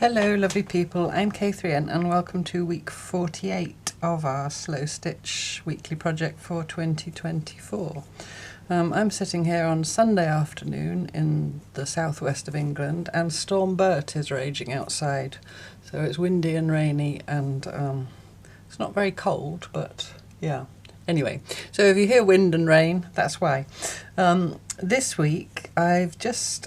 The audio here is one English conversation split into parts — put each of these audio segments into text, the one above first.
Hello lovely people, I'm K3N and welcome to week 48 of our Slowstitch weekly project for 2024. I'm sitting here on Sunday afternoon in the southwest of England and Storm Bert is raging outside. So it's windy and rainy and it's not very cold, but yeah. Anyway, so if you hear wind and rain, that's why. This week I've just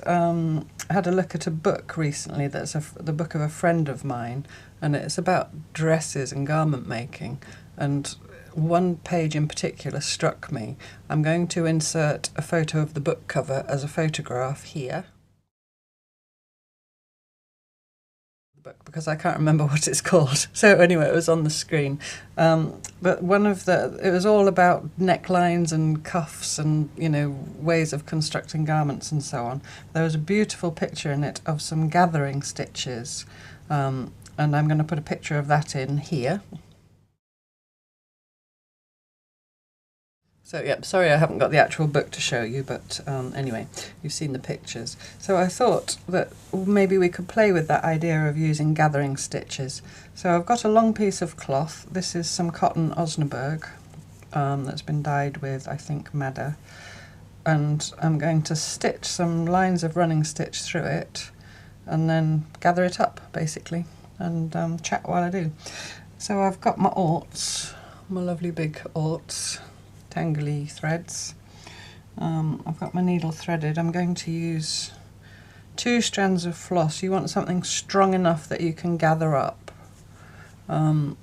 had a look at a book recently that's the book of a friend of mine, and it's about dresses and garment making, and one page in particular struck me. I'm going to insert a photo of the book cover as a photograph here. Because I can't remember what it's called. So anyway, it was on the screen. But it was all about necklines and cuffs and, you know, ways of constructing garments and so on. There was a beautiful picture in it of some gathering stitches. And I'm going to put a picture of that in here. So yeah, sorry I haven't got the actual book to show you, but anyway, you've seen the pictures. So I thought that maybe we could play with that idea of using gathering stitches. So I've got a long piece of cloth. This is some cotton Osnaburg that's been dyed with, I think, madder. And I'm going to stitch some lines of running stitch through it and then gather it up, basically, and chat while I do. So I've got my orts, my lovely big orts. Tangly threads. I've got my needle threaded. I'm going to use 2 strands of floss. You want something strong enough that you can gather up. And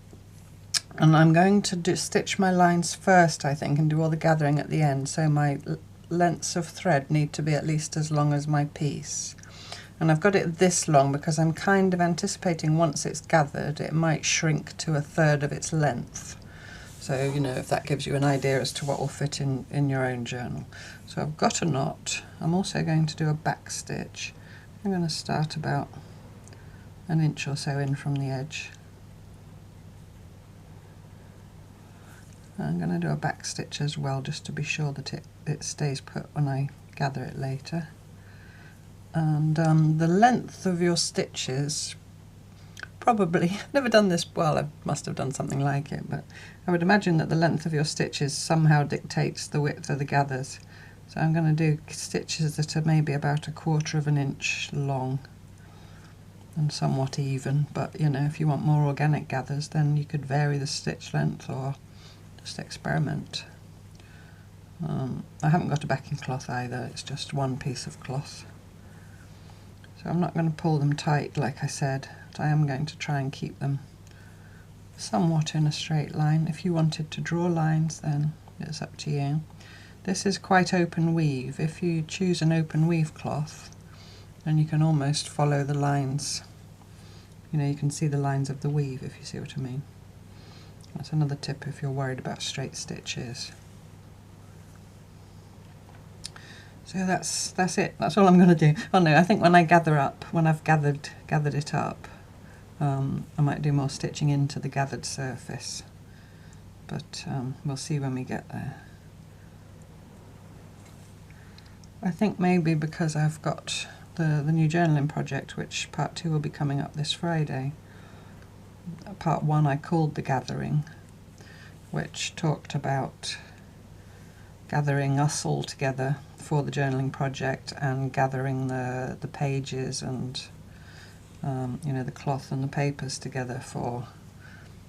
I'm going to stitch my lines first, I think, and do all the gathering at the end. So my lengths of thread need to be at least as long as my piece. And I've got it this long because I'm kind of anticipating once it's gathered it might shrink to 1/3 of its length. So, you know, if that gives you an idea as to what will fit in your own journal. So I've got a knot. I'm also going to do a back stitch. I'm going to start about 1 inch or so in from the edge. I'm going to do a back stitch as well, just to be sure that it stays put when I gather it later. And the length of your stitches, probably, never done this, well I must have done something like it, but I would imagine that the length of your stitches somehow dictates the width of the gathers. So I'm going to do stitches that are maybe about 1/4 of an inch long and somewhat even, but you know, if you want more organic gathers then you could vary the stitch length or just experiment. I haven't got a backing cloth either, it's just one piece of cloth. So I'm not going to pull them tight like I said. I am going to try and keep them somewhat in a straight line. If you wanted to draw lines then it's up to you. This is quite open weave. If you choose an open weave cloth then you can almost follow the lines. You know, you can see the lines of the weave, if you see what I mean. That's another tip if you're worried about straight stitches. So that's it. That's all I'm going to do. Oh no, I think when I gather up, when I've gathered it up, I might do more stitching into the gathered surface, but we'll see when we get there. I think maybe because I've got the new journaling project, which part 2 will be coming up this Friday. Part 1 I called The Gathering, which talked about gathering us all together for the journaling project and gathering the pages and you know, the cloth and the papers together for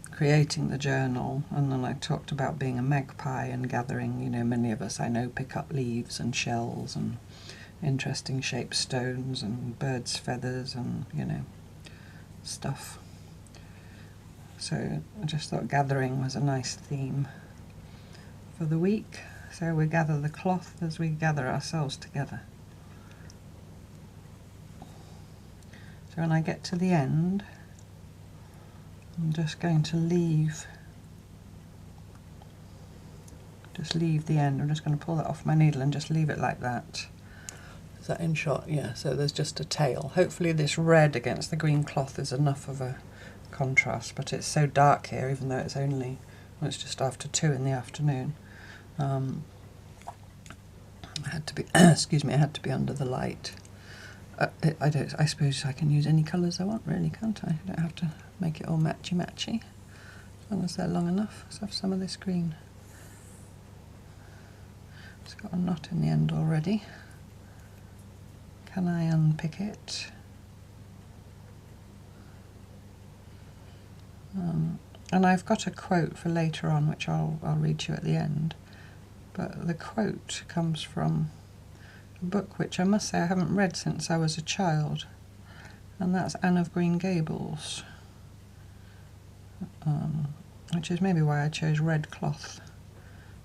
creating the journal. And then I talked about being a magpie and gathering, you know, many of us I know pick up leaves and shells and interesting shaped stones and birds' feathers and, you know, stuff. So I just thought gathering was a nice theme for the week. So we gather the cloth as we gather ourselves together. So when I get to the end, I'm just going to leave the end. I'm just going to pull that off my needle and just leave it like that. Is that in shot? Yeah, so there's just a tail. Hopefully this red against the green cloth is enough of a contrast, but it's so dark here, even though it's only, well, it's just after 2 in the afternoon. I had to be, excuse me, I had to be under the light. I suppose I can use any colours I want, really, can't I? I don't have to make it all matchy-matchy, as long as they're long enough. Let's have some of this green. It's got a knot in the end already. Can I unpick it? And I've got a quote for later on, which I'll read to you at the end. But the quote comes from a book which I must say I haven't read since I was a child, and that's Anne of Green Gables, which is maybe why I chose red cloth.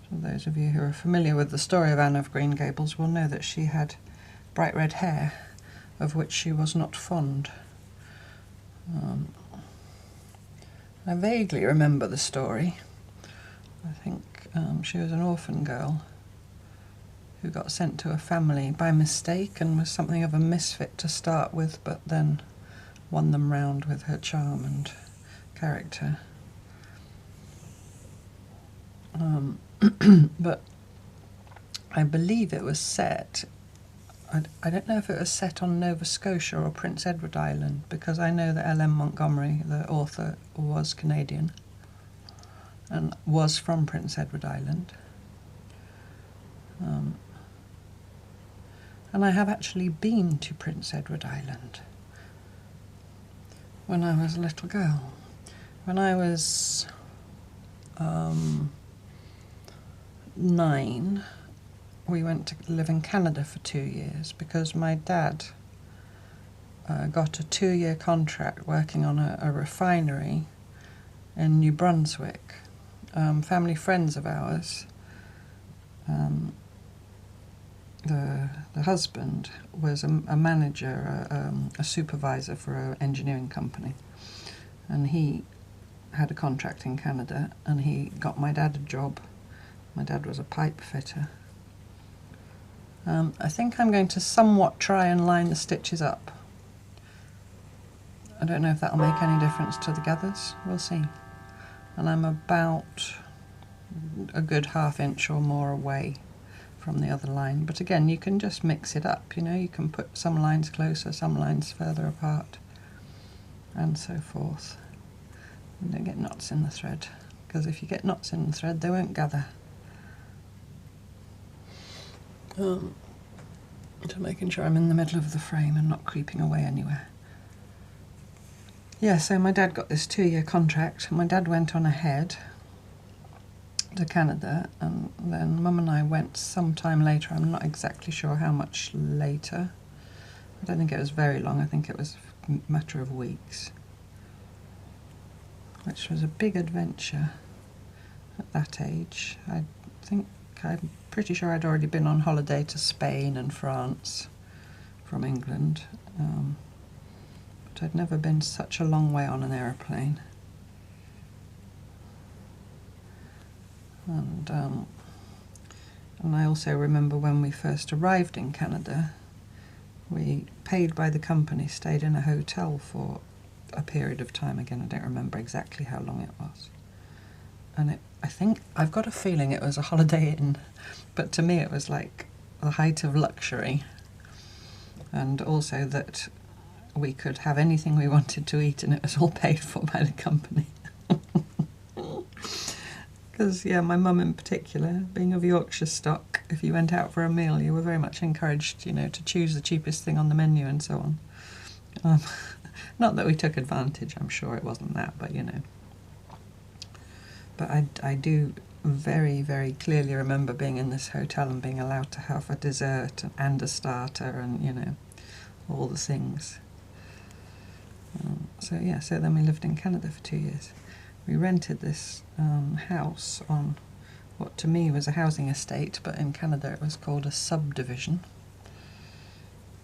So those of you who are familiar with the story of Anne of Green Gables will know that she had bright red hair, of which she was not fond. I vaguely remember the story. I think she was an orphan girl who got sent to a family by mistake and was something of a misfit to start with, but then won them round with her charm and character. But I believe it was set, I don't know if it was set on Nova Scotia or Prince Edward Island, because I know that L.M. Montgomery, the author, was Canadian and was from Prince Edward Island. And I have actually been to Prince Edward Island when I was a little girl. When I was 9, we went to live in Canada for 2 years because my dad got a 2-year contract working on a refinery in New Brunswick. Family friends of ours, the husband was a manager, a supervisor for an engineering company, and he had a contract in Canada, and he got my dad a job. My dad was a pipe fitter. I think I'm going to somewhat try and line the stitches up. I don't know if that'll make any difference to the gathers, we'll see. And I'm about a good ½ inch or more away from the other line, but again, you can just mix it up, you know, you can put some lines closer, some lines further apart, and so forth. And don't get knots in the thread, because if you get knots in the thread, they won't gather. So making sure I'm in the middle of the frame and not creeping away anywhere. Yeah, so my dad got this 2-year contract. My dad went on ahead to Canada, and then Mum and I went sometime later. I'm not exactly sure how much later. I don't think it was very long. I think it was a matter of weeks, which was a big adventure at that age. I'm pretty sure I'd already been on holiday to Spain and France from England, but I'd never been such a long way on an aeroplane. And I also remember when we first arrived in Canada, we paid by the company, stayed in a hotel for a period of time. Again, I don't remember exactly how long it was. And I think, I've got a feeling it was a Holiday Inn, but to me it was like the height of luxury. And also that we could have anything we wanted to eat and it was all paid for by the company. Because, yeah, my mum in particular, being of Yorkshire stock, if you went out for a meal, you were very much encouraged, you know, to choose the cheapest thing on the menu and so on. Not that we took advantage, I'm sure it wasn't that, but, you know. But I do very, very clearly remember being in this hotel and being allowed to have a dessert and a starter and, you know, all the things. So then we lived in Canada for 2 years. We rented this house on what to me was a housing estate, but in Canada it was called a subdivision,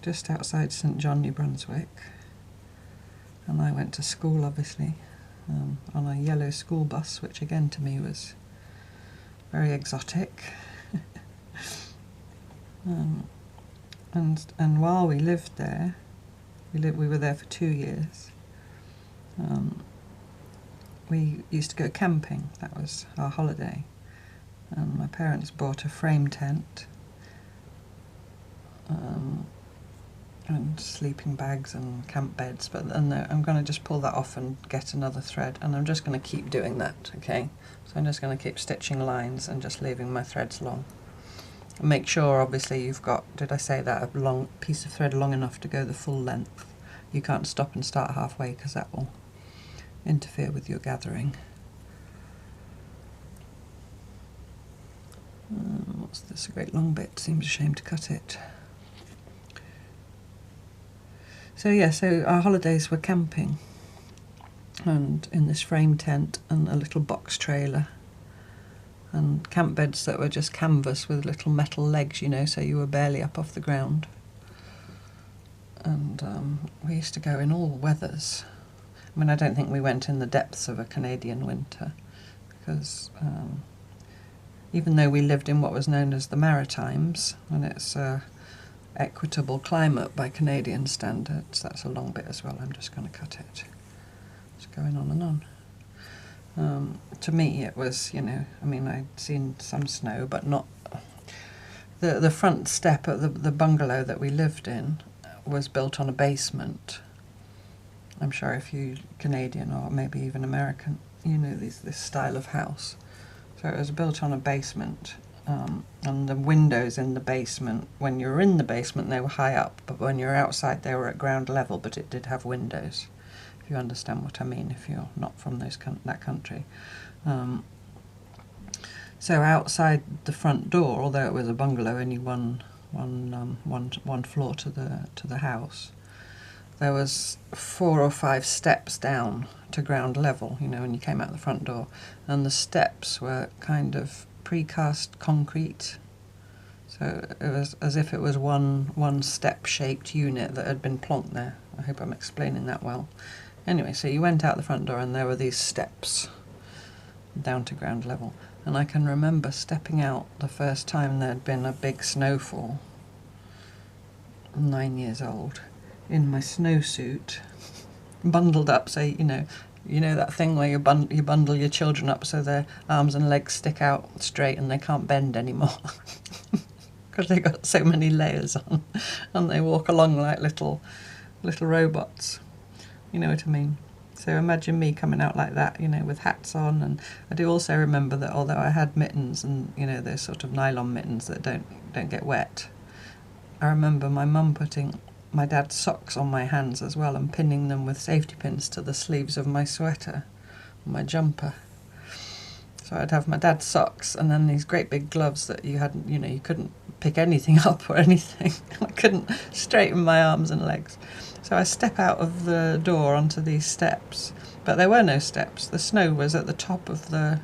just outside St. John, New Brunswick. And I went to school, obviously, on a yellow school bus, which again to me was very exotic. And while we lived there, we were there for 2 years. We used to go camping. That was our holiday. And my parents bought a frame tent. and sleeping bags and camp beds, but then I'm going to just pull that off and get another thread, and I'm just going to keep doing that, okay? So I'm just going to keep stitching lines and just leaving my threads long. Make sure, obviously, you've got, did I say that, a long piece of thread long enough to go the full length. You can't stop and start halfway because that will interfere with your gathering. What's this? A great long bit. Seems a shame to cut it. So yeah, so our holidays were camping, and in this frame tent and a little box trailer, and camp beds that were just canvas with little metal legs, you know, so you were barely up off the ground. And we used to go in all weathers. I mean, I don't think we went in the depths of a Canadian winter, because even though we lived in what was known as the Maritimes, and it's equitable climate by Canadian standards, that's a long bit as well. I'm just going to cut it. It's going on and on. To me, it was, you know, I mean, I'd seen some snow, but not. The front step of the bungalow that we lived in was built on a basement. I'm sure if you Canadian or maybe even American, you know this style of house. So it was built on a basement, and the windows in the basement, when you were in the basement they were high up, but when you were outside they were at ground level, but it did have windows, if you understand what I mean, if you're not from that country. So outside the front door, although it was a bungalow, only one floor to the house, there was 4 or 5 steps down to ground level, you know, when you came out the front door, and the steps were kind of precast concrete, so it was as if it was one step shaped unit that had been plonked there. I hope I'm explaining that well. Anyway, so you went out the front door and there were these steps down to ground level, and I can remember stepping out the first time there had been a big snowfall, 9 years old, in my snowsuit, bundled up, so you know that thing where you bundle your children up so their arms and legs stick out straight and they can't bend anymore because they've got so many layers on, and they walk along like little robots. You know what I mean? So imagine me coming out like that, you know, with hats on. And I do also remember that although I had mittens, and you know, those sort of nylon mittens that don't get wet, I remember my mum putting my dad's socks on my hands as well and pinning them with safety pins to the sleeves of my sweater, my jumper. So I'd have my dad's socks and then these great big gloves that you hadn't, you know, you couldn't pick anything up or anything. I couldn't straighten my arms and legs. So I step out of the door onto these steps, but there were no steps. The snow was at the top of the,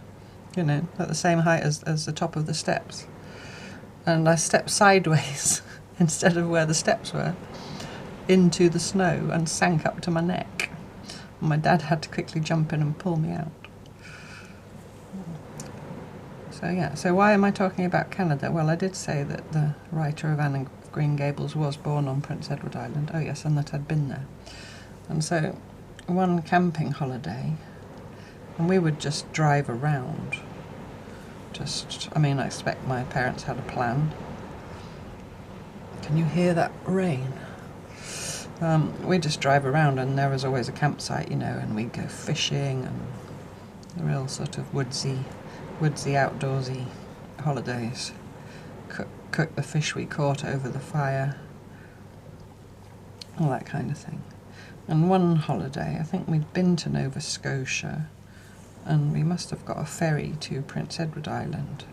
you know, at the same height as the top of the steps. And I stepped sideways instead of where the steps were, into the snow, and sank up to my neck. And my dad had to quickly jump in and pull me out. So yeah, so why am I talking about Canada? Well, I did say that the writer of Anne of Green Gables was born on Prince Edward Island. Oh yes, and that I'd been there. And so one camping holiday, and we would just drive around. I mean, I expect my parents had a plan. Can you hear that rain? We just drive around, and there was always a campsite, you know, and we'd go fishing, and a real sort of woodsy, outdoorsy holidays. Cook the fish we caught over the fire, all that kind of thing. And one holiday, I think we'd been to Nova Scotia, and we must have got a ferry to Prince Edward Island,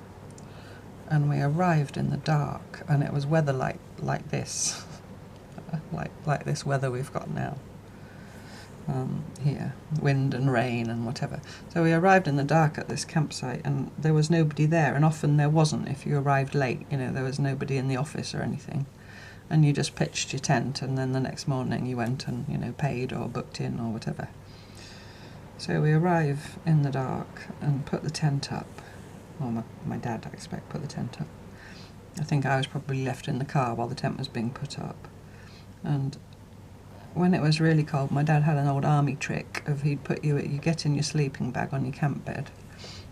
and we arrived in the dark, and it was weather like this. like this weather we've got now here, wind and rain and whatever. So we arrived in the dark at this campsite, and there was nobody there, and often there wasn't if you arrived late, you know, there was nobody in the office or anything, and you just pitched your tent, and then the next morning you went and, you know, paid or booked in or whatever. So we arrive in the dark and put the tent up. Well, my dad, I expect, put the tent up. I think I was probably left in the car while the tent was being put up. And when it was really cold, my dad had an old army trick of you get in your sleeping bag on your camp bed,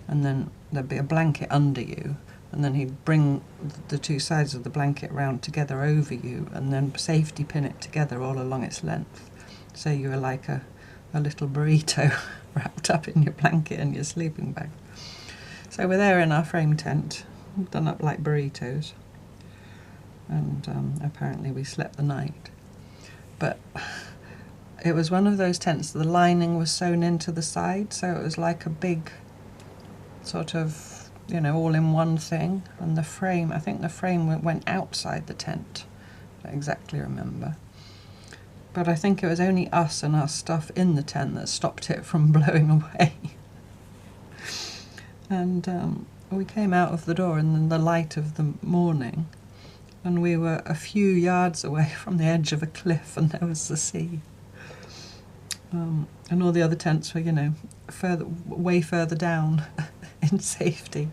and then there'd be a blanket under you, and then he'd bring the two sides of the blanket round together over you and then safety pin it together all along its length. So you were like a little burrito wrapped up in your blanket and your sleeping bag. So we're there in our frame tent, done up like burritos, and apparently we slept the night. But it was one of those tents, the lining was sewn into the side, so it was like a big sort of, you know, all-in-one thing. And the frame, I think the frame went outside the tent, I don't exactly remember. But I think it was only us and our stuff in the tent that stopped it from blowing away. And we came out of the door in the light of the morning, and we were a few yards away from the edge of a cliff, and there was the sea. And all the other tents were, you know, way further down in safety.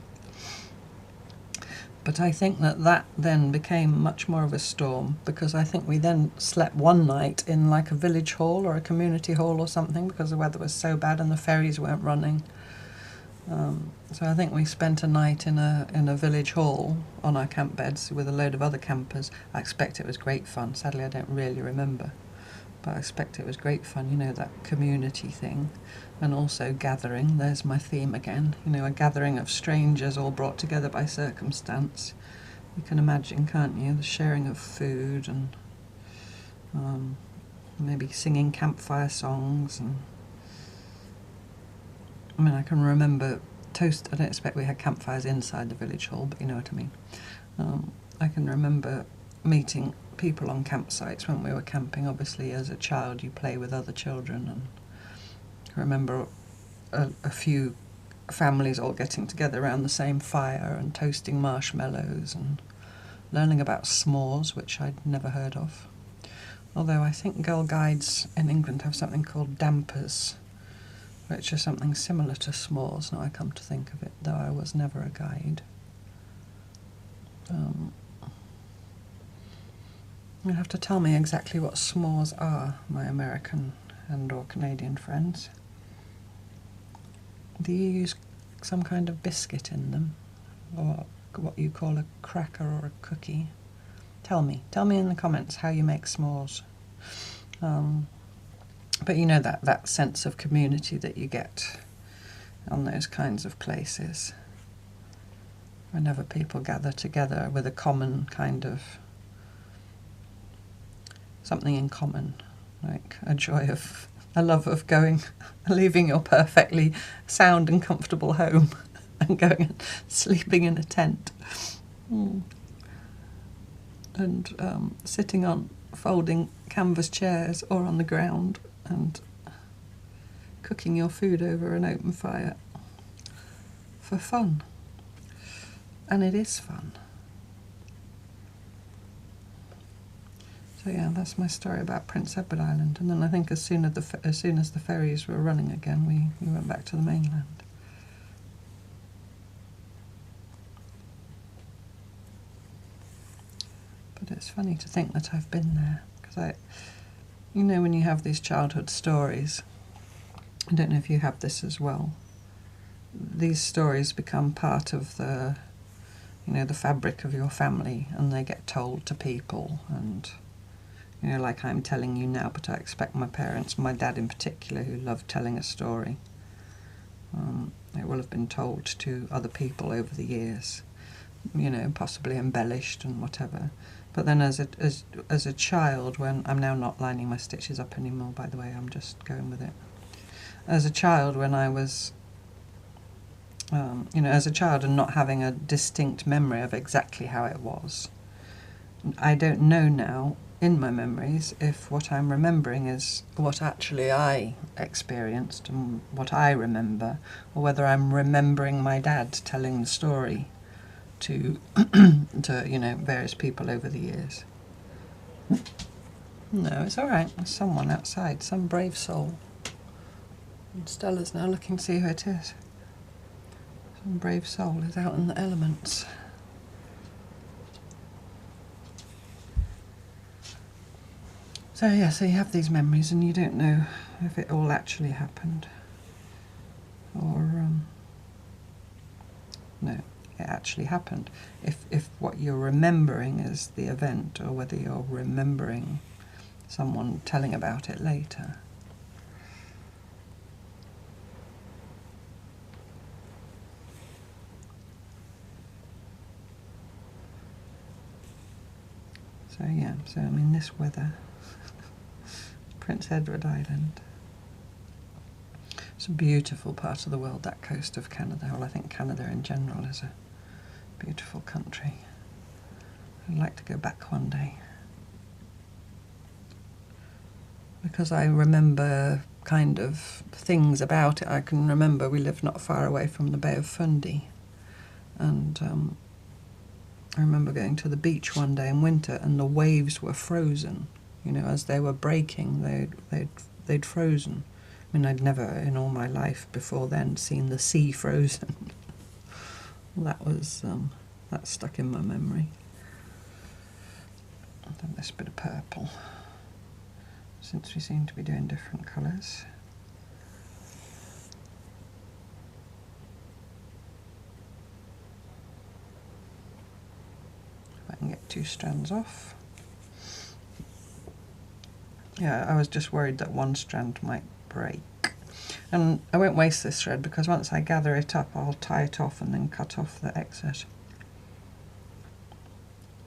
But I think that then became much more of a storm, because I think we then slept one night in like a village hall or a community hall or something, because the weather was so bad and the ferries weren't running. So I think we spent a night in a village hall on our camp beds with a load of other campers. I expect it was great fun. Sadly, I don't really remember. But I expect it was great fun, you know, that community thing. And also gathering, there's my theme again, you know, a gathering of strangers all brought together by circumstance. You can imagine, can't you, the sharing of food and maybe singing campfire songs. And I mean, I can remember I don't expect we had campfires inside the village hall, but you know what I mean. I can remember meeting people on campsites when we were camping. Obviously, as a child, you play with other children, and I remember a few families all getting together around the same fire and toasting marshmallows and learning about s'mores, which I'd never heard of. Although I think Girl Guides in England have something called dampers, which are something similar to s'mores, now I come to think of it, though I was never a guide. You'll have to tell me exactly what s'mores are, my American and or Canadian friends. Do you use some kind of biscuit in them, or what you call a cracker or a cookie? Tell me in the comments how you make s'mores. But you know that sense of community that you get on those kinds of places, whenever people gather together with a common kind of something in common, like a love of leaving your perfectly sound and comfortable home and going and sleeping in a tent. And sitting on folding canvas chairs or on the ground and cooking your food over an open fire for fun. And it is fun. So yeah, that's my story about Prince Edward Island. And then I think as soon as the ferries were running again, we went back to the mainland. But it's funny to think that I've been there, because you know, when you have these childhood stories, I don't know if you have this as well, these stories become part of the fabric of your family, and they get told to people, and you know, like I'm telling you now, but I expect my parents, my dad in particular, who loved telling a story, it will have been told to other people over the years, you know, possibly embellished and whatever. But then as a child, when I'm now not lining my stitches up anymore, by the way, I'm just going with it. As a child, when I was, as a child and not having a distinct memory of exactly how it was, I don't know now in my memories if what I'm remembering is what actually I experienced and what I remember, or whether I'm remembering my dad telling the story to various people over the years. No, it's all right. There's someone outside, some brave soul. And Stella's now looking to see who it is. Some brave soul is out in the elements. So yeah, so you have these memories and you don't know if it all actually happened, or no, it actually happened. If what you're remembering is the event, or whether you're remembering someone telling about it later. So yeah, so I mean this weather, Prince Edward Island. It's a beautiful part of the world, that coast of Canada. Well, I think Canada in general is a beautiful country. I'd like to go back one day. Because I remember kind of things about it. I can remember we lived not far away from the Bay of Fundy. And I remember going to the beach one day in winter and the waves were frozen. You know, as they were breaking, they'd frozen. I mean, I'd never in all my life before then seen the sea frozen. That was, that stuck in my memory. And then this bit of purple, since we seem to be doing different colours. If I can get 2 strands off. Yeah, I was just worried that one strand might break. And I won't waste this thread because once I gather it up I'll tie it off and then cut off the excess.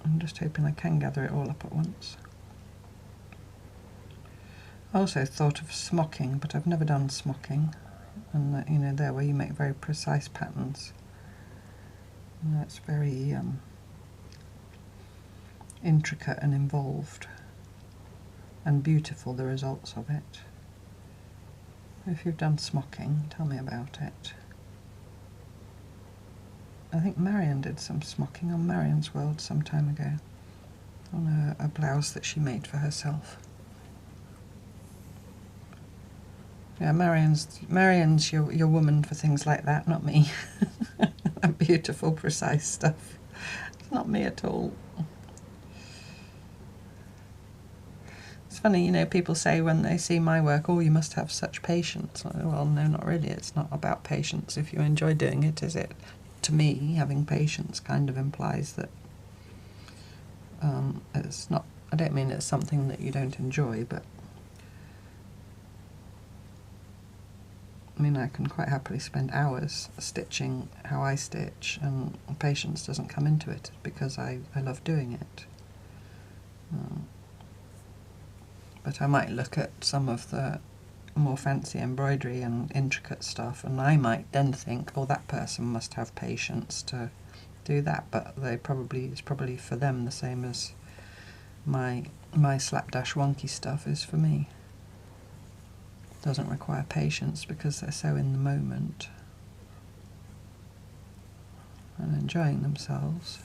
I'm just hoping I can gather it all up at once. I also thought of smocking, but I've never done smocking. And you know, there where you make very precise patterns. And that's very intricate and involved. And beautiful, the results of it. If you've done smocking, tell me about it. I think Marion did some smocking on Marion's World some time ago, on a blouse that she made for herself. Yeah, Marion's your woman for things like that, not me. That beautiful, precise stuff. It's not me at all. It's funny, you know, people say when they see my work, oh, you must have such patience. Well, no, not really. It's not about patience if you enjoy doing it, is it? To me, having patience kind of implies that it's not, I don't mean it's something that you don't enjoy, but I mean, I can quite happily spend hours stitching how I stitch, and patience doesn't come into it because I love doing it. But I might look at some of the more fancy embroidery and intricate stuff, and I might then think, oh, that person must have patience to do that, but it's probably for them the same as my slapdash wonky stuff is for me. It doesn't require patience because they're so in the moment and enjoying themselves.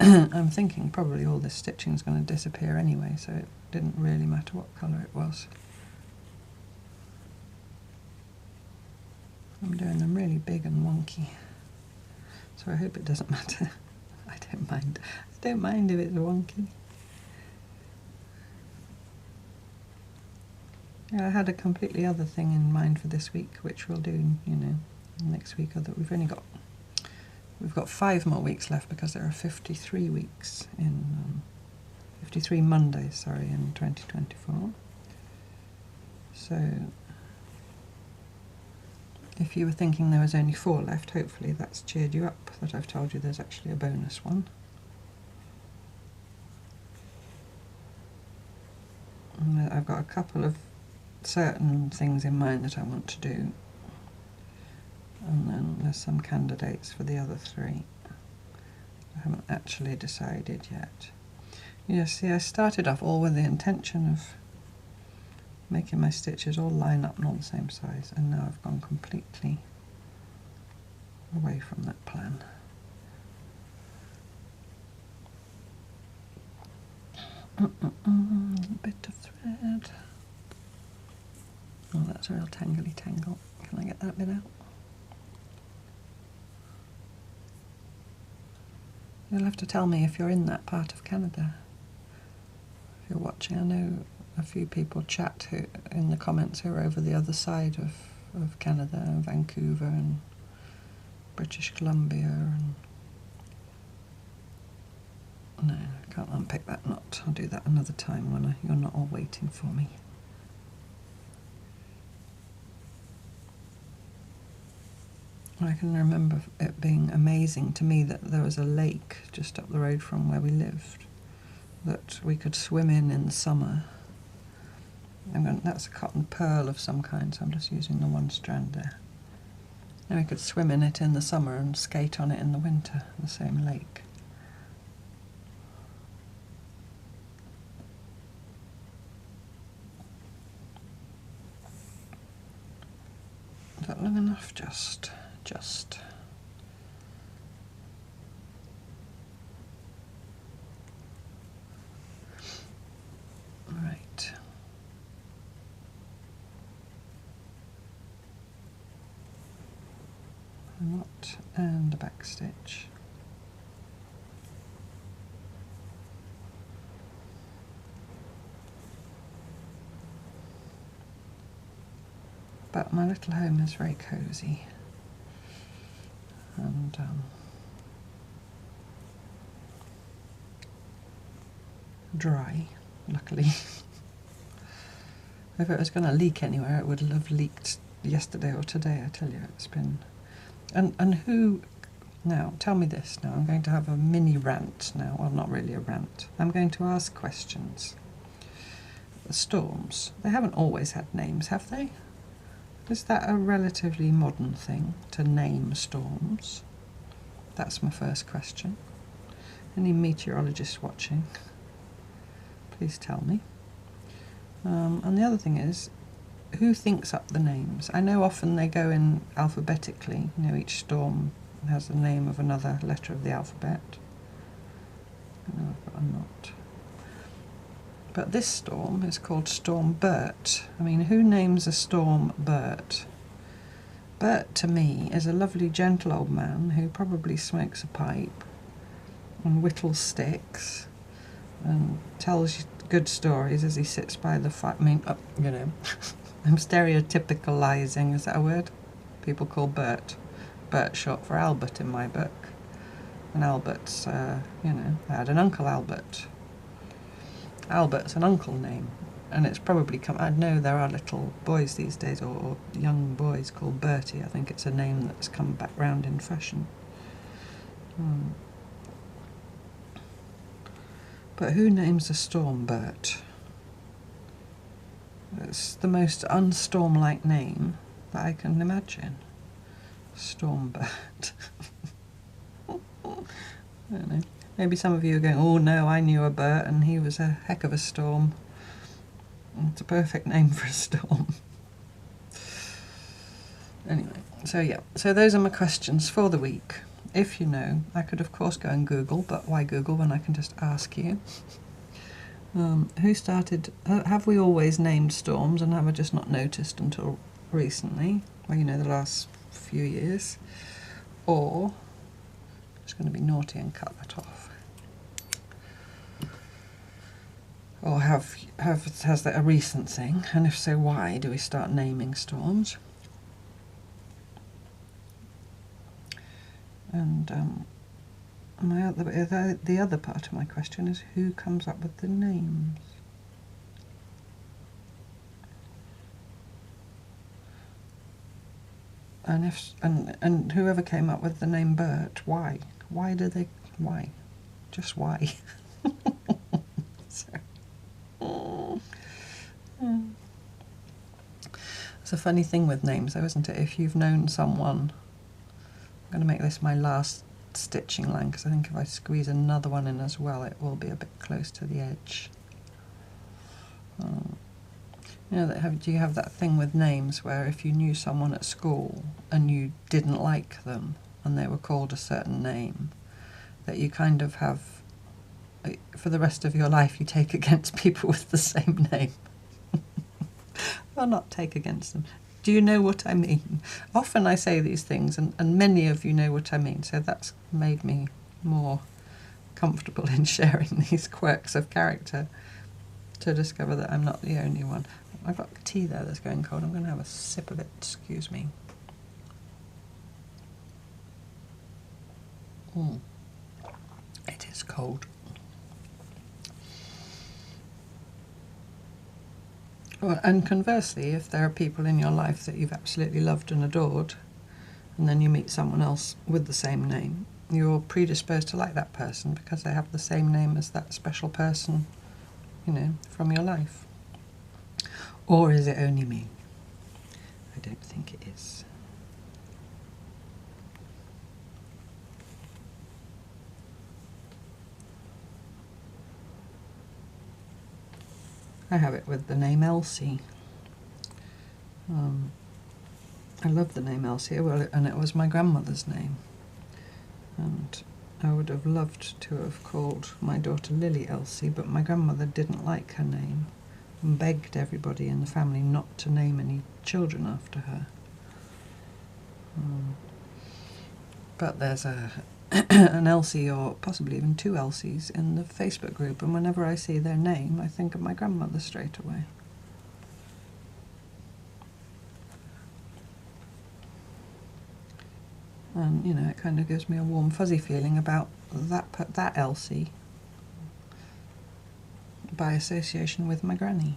I'm thinking probably all this stitching is going to disappear anyway, so it didn't really matter what colour it was. I'm doing them really big and wonky, so I hope it doesn't matter. I don't mind. I don't mind if it's wonky. Yeah, I had a completely other thing in mind for this week, which we'll do, you know, next week. We've got 5 more weeks left because there are 53 weeks in 53 Mondays, sorry, in 2024. So if you were thinking there was only 4 left, hopefully that's cheered you up that I've told you there's actually a bonus one. And I've got a couple of certain things in mind that I want to do. And then there's some candidates for the other 3. I haven't actually decided yet. You see, I started off all with the intention of making my stitches all line up and all the same size, and now I've gone completely away from that plan. A bit of thread. Oh, that's a real tangly tangle. Can I get that bit out? You'll have to tell me if you're in that part of Canada. If you're watching, I know a few people chat who, in the comments, who are over the other side of Canada, and Vancouver and British Columbia, and no, I can't unpick that knot. I'll do that another time when you're not all waiting for me. I can remember it being amazing to me that there was a lake just up the road from where we lived that we could swim in the summer. That's a cotton pearl of some kind, so I'm just using the one strand there. And we could swim in it in the summer and skate on it in the winter, the same lake. Is that long enough? Just. Right. A knot and a back stitch. But my little home is very cosy and dry, luckily. If it was going to leak anywhere, it would have leaked yesterday or today, I tell you. It's been... And who... Now, tell me this now. I'm going to have a mini rant now. Well, not really a rant. I'm going to ask questions. The storms, they haven't always had names, have they? Is that a relatively modern thing, to name storms? That's my first question. Any meteorologists watching? Please tell me. And the other thing is, who thinks up the names? I know often they go in alphabetically. You know, each storm has the name of another letter of the alphabet. No, I've got a knot. But this storm is called Storm Bert. I mean, who names a storm Bert? Bert, to me, is a lovely, gentle old man who probably smokes a pipe and whittles sticks and tells good stories as he sits by the fire. I mean, you know, I'm stereotypicalising, is that a word? People call Bert. Bert's short for Albert in my book. And Albert's, you know, I had an uncle Albert. Albert's an uncle name, and it's probably come... I know there are little boys these days, or young boys called Bertie. I think it's a name that's come back round in fashion. But who names a storm Bert? It's the most unstorm-like name that I can imagine. Storm Bert. I don't know. Maybe some of you are going, oh no, I knew a Bert and he was a heck of a storm. It's a perfect name for a storm. Anyway, so yeah, so those are my questions for the week. If you know, I could of course go and Google, but why Google when I can just ask you? Who started, have we always named storms and have I just not noticed until recently? Well, you know, the last few years. Or, I'm just going to be naughty and cut that off. Or has that a recent thing? And if so, why do we start naming storms? And the other part of my question is, who comes up with the names? And whoever came up with the name Bert, why? Why? Just why? So, it's a funny thing with names though, isn't it? If you've known someone, I'm going to make this my last stitching line because I think if I squeeze another one in as well it will be a bit close to the edge. You know, do you have that thing with names where if you knew someone at school and you didn't like them and they were called a certain name, that you kind of have, for the rest of your life, you take against people with the same name? Well, not take against them. Do you know what I mean? Often I say these things and many of you know what I mean, so that's made me more comfortable in sharing these quirks of character to discover that I'm not the only one. I've got tea there that's going cold. I'm going to have a sip of it, excuse me. It is cold. Well, and conversely, if there are people in your life that you've absolutely loved and adored, and then you meet someone else with the same name, you're predisposed to like that person because they have the same name as that special person, you know, from your life. Or is it only me? I don't think it is. I have it with the name Elsie. I love the name Elsie, well, and it was my grandmother's name. And I would have loved to have called my daughter Lily Elsie, but my grandmother didn't like her name and begged everybody in the family not to name any children after her. But there's an Elsie, or possibly even two Elsies, in the Facebook group, and whenever I see their name I think of my grandmother straight away. And, you know, it kind of gives me a warm fuzzy feeling about that Elsie by association with my granny.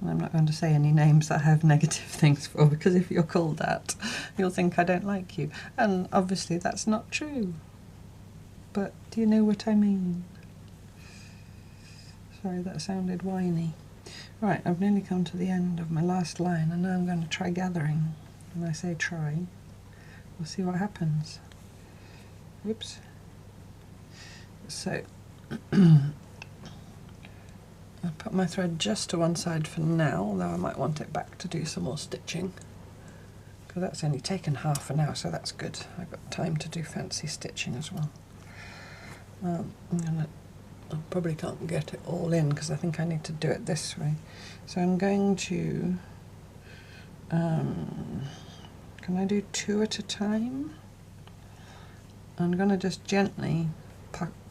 And I'm not going to say any names that I have negative things for, because if you're called that, you'll think I don't like you. And obviously that's not true. But do you know what I mean? Sorry, that sounded whiny. Right, I've nearly come to the end of my last line, and now I'm going to try gathering. And I say try. We'll see what happens. Whoops. So, I'll put my thread just to one side for now, although I might want it back to do some more stitching, because that's only taken half an hour, so that's good. I've got time to do fancy stitching as well. I probably can't get it all in because I think I need to do it this way. So I'm going to, can I do 2 at a time? I'm going to just gently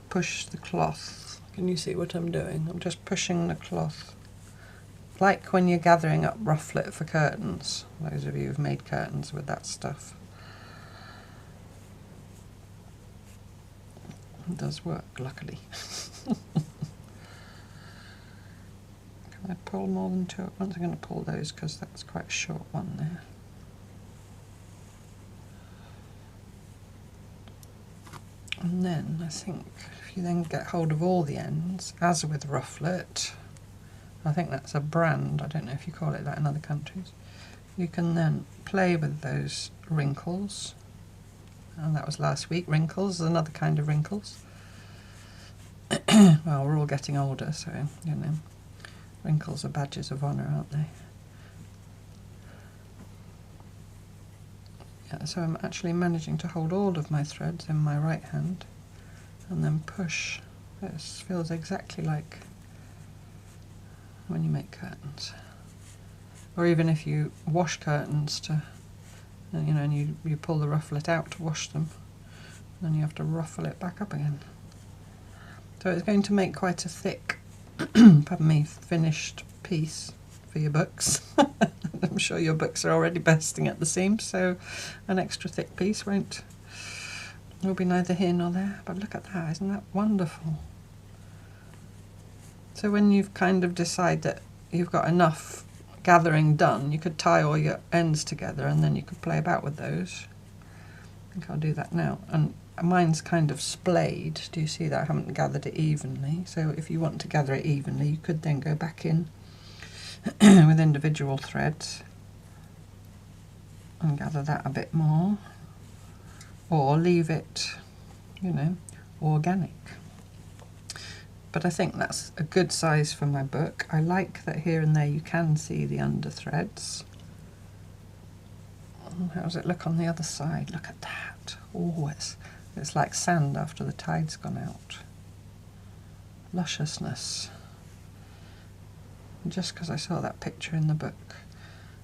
push the cloth. Can you see what I'm doing? I'm just pushing the cloth, like when you're gathering up rufflet for curtains, those of you who've made curtains with that stuff. It does work, luckily. Can I pull more than 2 at once? I'm going to pull those because that's quite a short one there. And then I think if you then get hold of all the ends, as with rufflet, I think that's a brand, I don't know if you call it that in other countries, you can then play with those wrinkles. And that was last week, wrinkles, another kind of wrinkles. Well, we're all getting older, so, you know, wrinkles are badges of honour, aren't they? Yeah, so I'm actually managing to hold all of my threads in my right hand and then push. This feels exactly like when you make curtains. Or even if you wash curtains to, you know, and you pull the rufflet out to wash them, then you have to ruffle it back up again. So it's going to make quite a thick, pardon me, finished piece for your books. I'm sure your books are already bursting at the seams, so an extra thick piece will be neither here nor there. But look at that, isn't that wonderful? So when you've kind of decided that you've got enough gathering done, you could tie all your ends together and then you could play about with those. I think I'll do that now. And mine's kind of splayed. Do you see that? I haven't gathered it evenly. So if you want to gather it evenly, you could then go back in with individual threads and gather that a bit more, or leave it, you know, organic. But I think that's a good size for my book. I like that here and there you can see the under threads. How does it look on the other side? Look at that. Oh, it's like sand after the tide's gone out. Lusciousness. Just because I saw that picture in the book.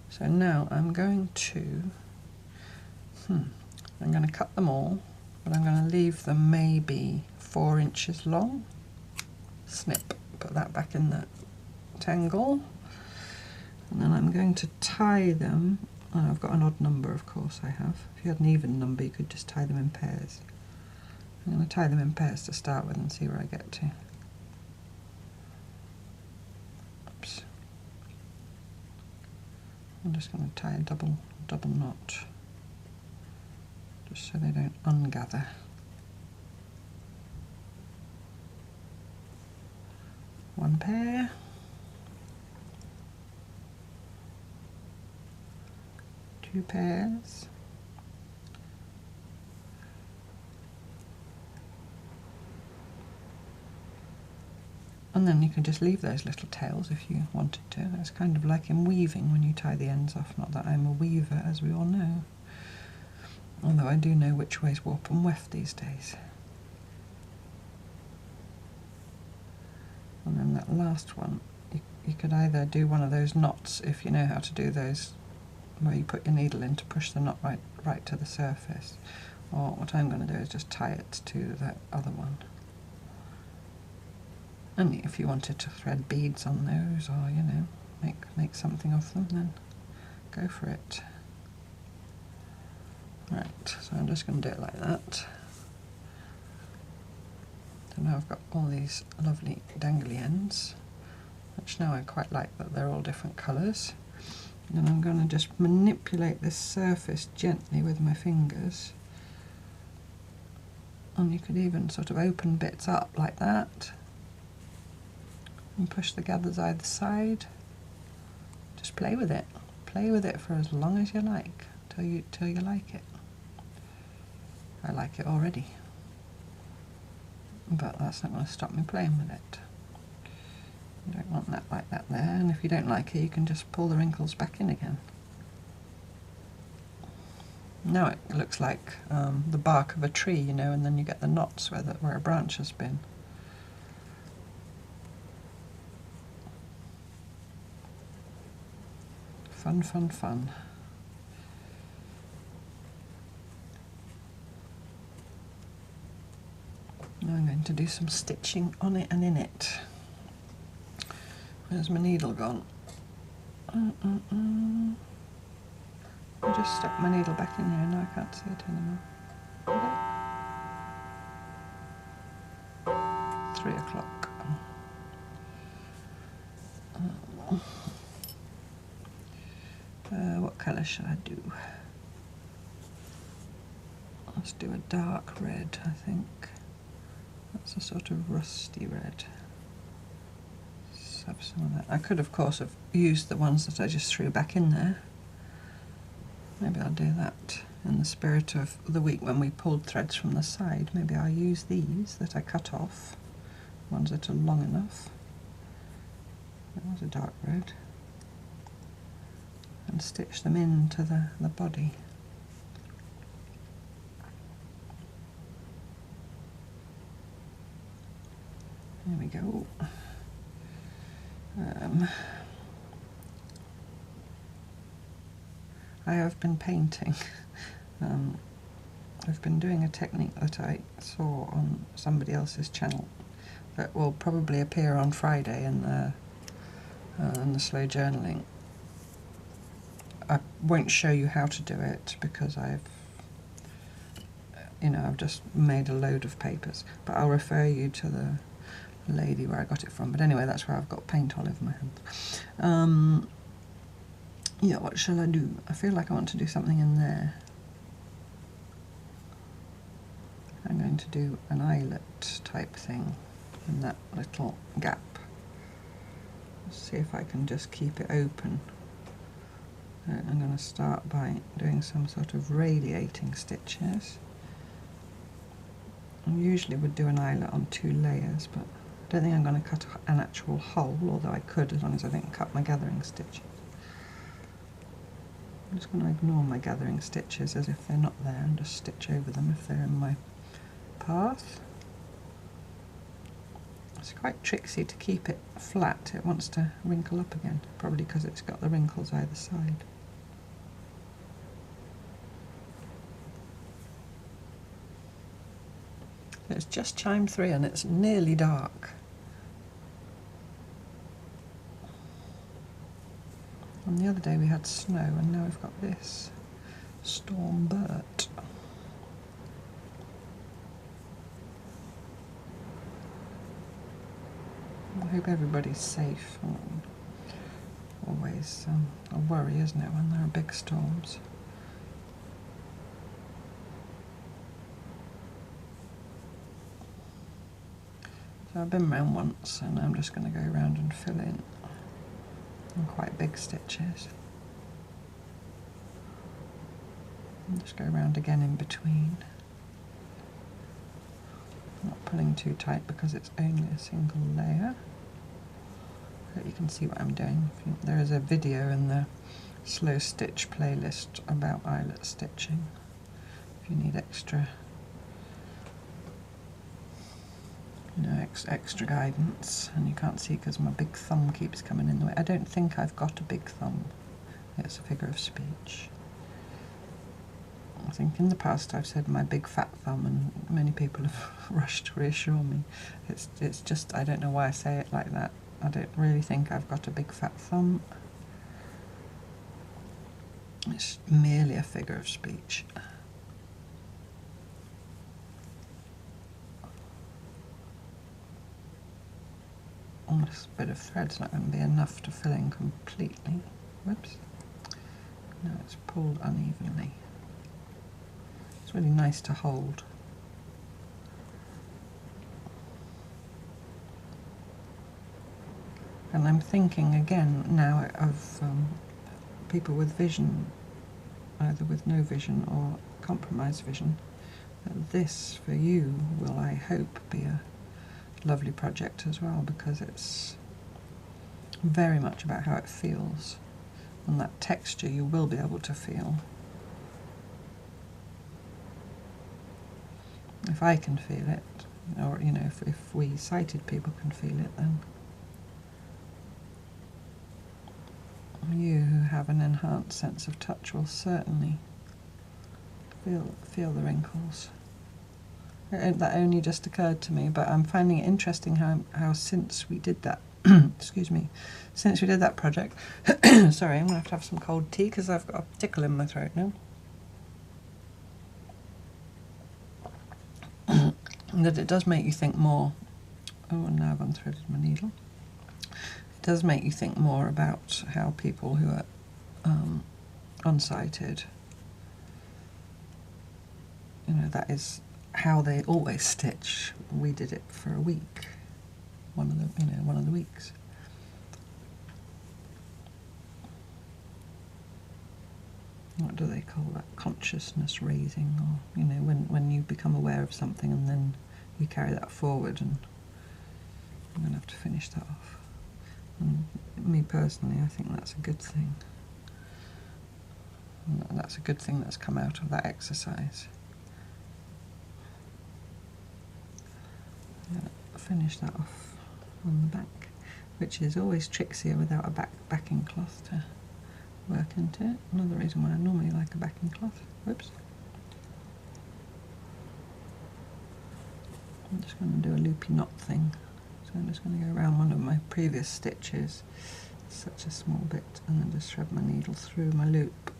So now I'm going to, I'm going to cut them all but I'm going to leave them maybe 4 inches long. Snip, put that back in the tangle, and then I'm going to tie them. Oh, I've got an odd number, of course I have. If you had an even number you could just tie them in pairs. I'm going to tie them in pairs to start with and see where I get to. Oops. I'm just going to tie a double knot, just so they don't ungather. One pair. Two pairs. And then you can just leave those little tails if you wanted to. It's kind of like in weaving when you tie the ends off. Not that I'm a weaver, as we all know. Although I do know which way's warp and weft these days. And then that last one, you could either do one of those knots, if you know how to do those, where you put your needle in to push the knot right to the surface. Or what I'm going to do is just tie it to the other one. And if you wanted to thread beads on those, or you know, make something of them, then go for it. Right, so I'm just going to do it like that. So now I've got all these lovely dangly ends, which now I quite like that they're all different colours. And I'm going to just manipulate this surface gently with my fingers. And you could even sort of open bits up like that. And push the gathers either side. Just play with it. Play with it for as long as you like, till you like it. I like it already, but that's not going to stop me playing with it. You don't want that like that there, and if you don't like it, you can just pull the wrinkles back in again. Now it looks like the bark of a tree, you know, and then you get the knots where a branch has been. Fun, fun, fun. Now I'm going to do some stitching on it and in it. Where's my needle gone? I just stuck my needle back in here and now I can't see it anymore. Okay. 3 o'clock. What colour should I do? Let's do a dark red, I think. That's a sort of rusty red. Let's have some of that. I could, of course, have used the ones that I just threw back in there. Maybe I'll do that in the spirit of the week when we pulled threads from the side. Maybe I'll use these that I cut off, ones that are long enough. That was a dark red. And stitch them into the body. There we go. I have been painting. I've been doing a technique that I saw on somebody else's channel that will probably appear on Friday in the slow journaling. I won't show you how to do it because I've just made a load of papers, but I'll refer you to the lady where I got it from. But anyway, that's where I've got paint all over my hands. Yeah, what shall I do? I feel like I want to do something in there. I'm going to do an eyelet type thing in that little gap. Let's see if I can just keep it open. I'm going to start by doing some sort of radiating stitches. I usually would do an eyelet on 2 layers, but I don't think I'm going to cut an actual hole, although I could as long as I didn't cut my gathering stitches. I'm just going to ignore my gathering stitches as if they're not there and just stitch over them if they're in my path. It's quite tricksy to keep it flat. It wants to wrinkle up again, probably because it's got the wrinkles either side. It's just chimed 3 and it's nearly dark. And the other day we had snow and now we've got this storm Bert. I hope everybody's safe. Always a worry, isn't it, when there are big storms. So I've been round once and I'm just going to go around and fill in quite big stitches. And just go around again in between. Not pulling too tight because it's only a single layer. But you can see what I'm doing. There is a video in the Slowstitch playlist about eyelet stitching if you need extra, extra guidance, and you can't see because my big thumb keeps coming in the way. I don't think I've got a big thumb. It's a figure of speech. I think in the past I've said my big fat thumb and many people have rushed to reassure me. It's just, I don't know why I say it like that. I don't really think I've got a big fat thumb. It's merely a figure of speech. This bit of thread's not going to be enough to fill in completely. Whoops. No, it's pulled unevenly. It's really nice to hold. And I'm thinking again now of people with vision, either with no vision or compromised vision, that this for you will, I hope, be a lovely project as well, because it's very much about how it feels, and that texture you will be able to feel. If I can feel it, or if we sighted people can feel it, then you who have an enhanced sense of touch will certainly feel the wrinkles. That only just occurred to me, but I'm finding it interesting how since we did that, excuse me, since we did that project, sorry, I'm going to have some cold tea because I've got a tickle in my throat now, that it does make you think more, oh, and now I've unthreaded my needle. It does make you think more about how people who are unsighted, that is how they always stitch. We did it for a week, one of the weeks. What do they call that? Consciousness raising, or when you become aware of something and then you carry that forward. And I'm going to have to finish that off. And me personally, I think that's a good thing. And that's a good thing that's come out of that exercise. Finish that off on the back, which is always trickier without a backing cloth to work into it. Another reason why I normally like a backing cloth. Whoops. I'm just going to do a loopy knot thing. So I'm just going to go around one of my previous stitches, such a small bit, and then just thread my needle through my loop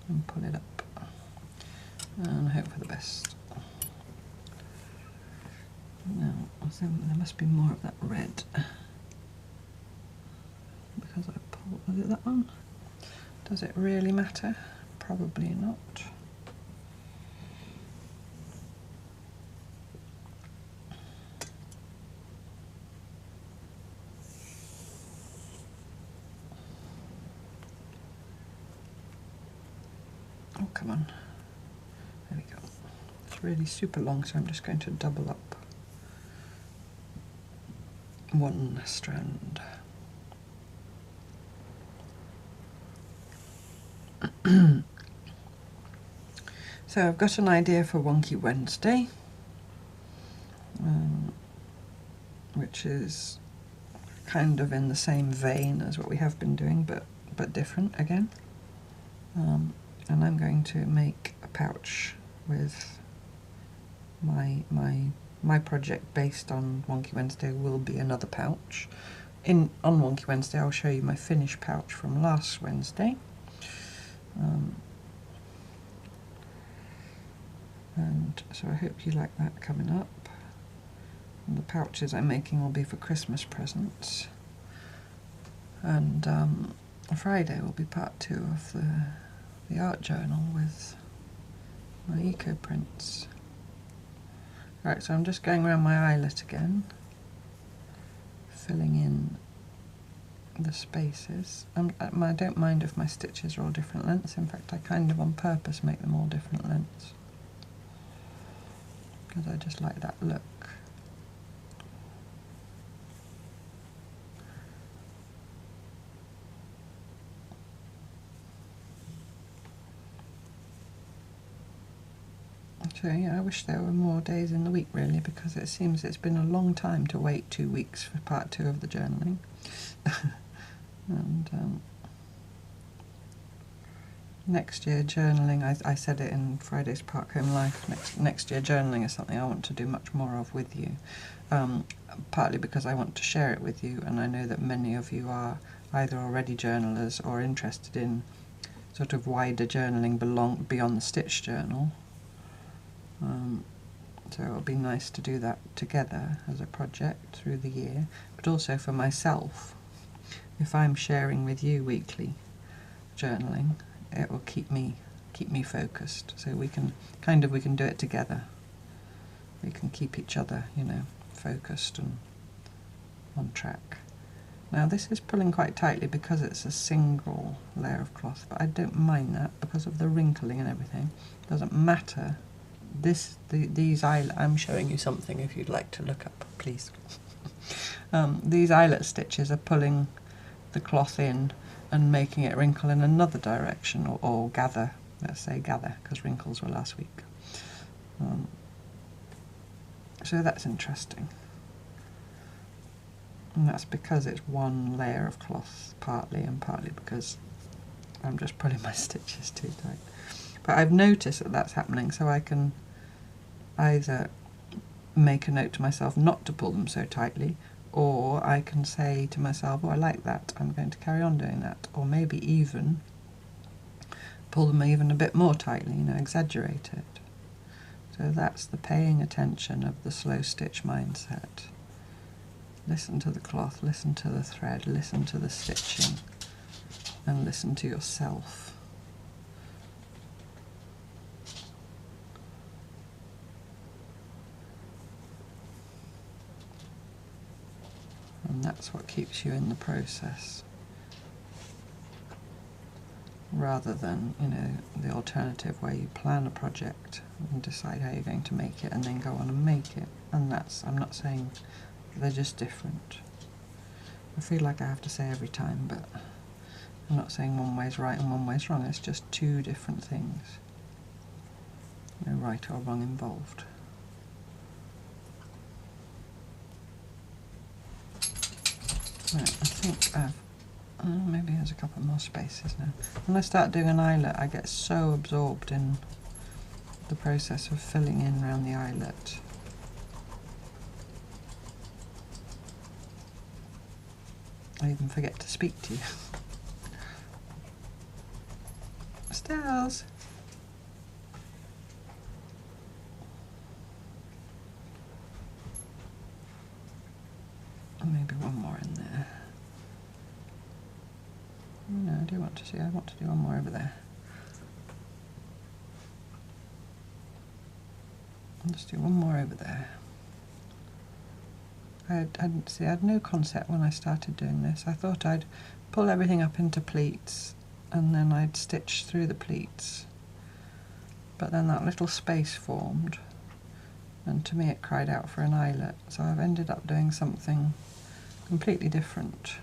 and pull it up and hope for the best. Now, there must be more of that red, because I pulled, was it that one? Does it really matter? Probably not. Oh, come on. There we go. It's really super long, so I'm just going to double up one strand. So I've got an idea for Wonky Wednesday, which is kind of in the same vein as what we have been doing, but different again. And I'm going to make a pouch with my project based on Wonky Wednesday will be another pouch. On Wonky Wednesday I'll show you my finished pouch from last Wednesday. And so I hope you like that coming up. And the pouches I'm making will be for Christmas presents. And Friday will be part 2 of the art journal with my eco prints. Right, so I'm just going around my eyelet again, filling in the spaces. I don't mind if my stitches are all different lengths. In fact, I kind of on purpose make them all different lengths, because I just like that look. So yeah, I wish there were more days in the week really, because it seems it's been a long time to wait 2 weeks for part 2 of the journaling. And next year journaling, I said it in Friday's Park Home Life, next year journaling is something I want to do much more of with you, partly because I want to share it with you, and I know that many of you are either already journalers or interested in sort of wider journaling beyond the stitch journal. So it'll be nice to do that together as a project through the year, but also for myself. If I'm sharing with you weekly journaling, it will keep me focused. So we can do it together. We can keep each other, you know, focused and on track. Now this is pulling quite tightly because it's a single layer of cloth, but I don't mind that because of the wrinkling and everything. It doesn't matter. These eyelet, I'm showing you something if you'd like to look up, please. These eyelet stitches are pulling the cloth in and making it wrinkle in another direction, or gather, let's say gather, because wrinkles were last week. So that's interesting. And that's because it's one layer of cloth partly, and partly because I'm just pulling my stitches too tight. But I've noticed that that's happening, so I can either make a note to myself not to pull them so tightly, or I can say to myself, oh, I like that, I'm going to carry on doing that, or maybe even pull them even a bit more tightly, you know, exaggerate it. So that's the paying attention of the slow stitch mindset. Listen to the cloth, listen to the thread, listen to the stitching, and listen to yourself. And that's what keeps you in the process, rather than, you know, the alternative where you plan a project and decide how you're going to make it and then go on and make it. And that's, I'm not saying they're just different. I feel like I have to say every time, but I'm not saying one way's right and one way's wrong. It's just two different things. No right or wrong involved. Right, I think I've, maybe there's a couple more spaces now. When I start doing an eyelet, I get so absorbed in the process of filling in around the eyelet. I even forget to speak to you. Stells! Maybe one more in there. No, I do want to see. I want to do one more over there. I'll just do one more over there. I had no concept when I started doing this. I thought I'd pull everything up into pleats and then I'd stitch through the pleats. But then that little space formed, and to me it cried out for an eyelet. So I've ended up doing something completely different.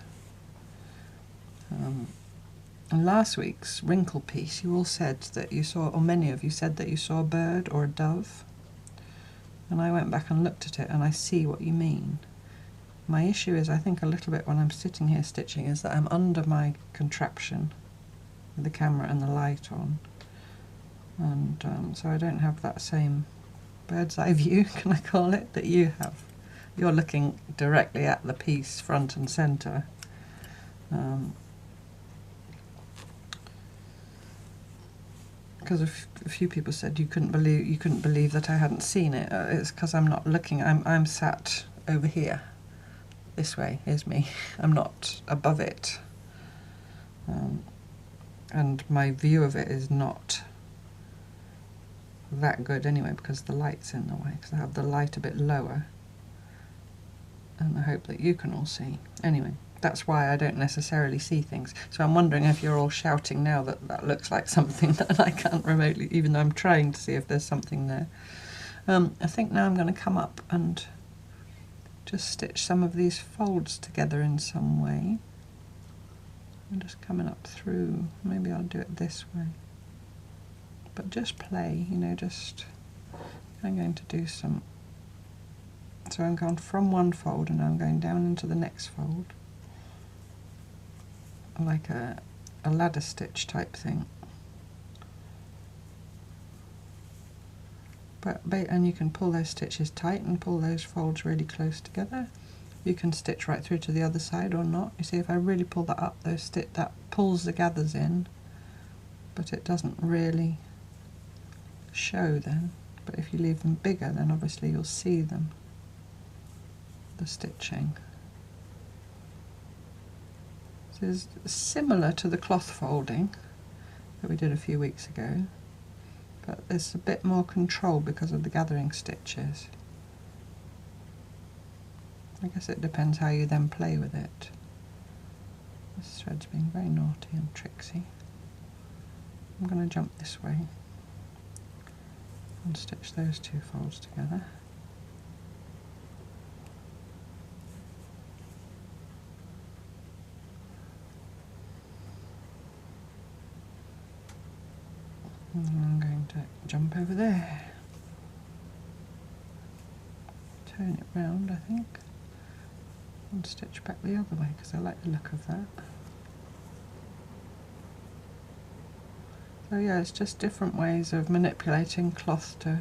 In last week's wrinkle piece, you all said that you saw, or many of you said that you saw a bird or a dove. And I went back and looked at it and I see what you mean. My issue is, I think, a little bit when I'm sitting here stitching, is that I'm under my contraption with the camera and the light on. And so I don't have that same bird's eye view, can I call it, that you have. You're looking directly at the piece, front and centre. Because a few people said you couldn't believe that I hadn't seen it. It's because I'm not looking. I'm sat over here. This way is me. I'm not above it, and my view of it is not that good anyway because the light's in the way. Because I have the light a bit lower, and I hope that you can all see. Anyway. That's why I don't necessarily see things. So I'm wondering if you're all shouting now that that looks like something that I can't remotely, even though I'm trying to see if there's something there. I think now I'm going to come up and just stitch some of these folds together in some way. I'm just coming up through. Maybe I'll do it this way. But just play, you know, just... I'm going to do some... So I'm going from one fold and I'm going down into the next fold. Like a ladder stitch type thing. And you can pull those stitches tight and pull those folds really close together. You can stitch right through to the other side or not. You see, if I really pull that up, that pulls the gathers in, but it doesn't really show then. But if you leave them bigger, then obviously you'll see them, the stitching. Is similar to the cloth folding that we did a few weeks ago, but there's a bit more control because of the gathering stitches. I guess it depends how you then play with it. This thread's being very naughty and tricksy. I'm going to jump this way and stitch those two folds together. And I'm going to jump over there, turn it round I think, and stitch back the other way because I like the look of that. So yeah, it's just different ways of manipulating cloth to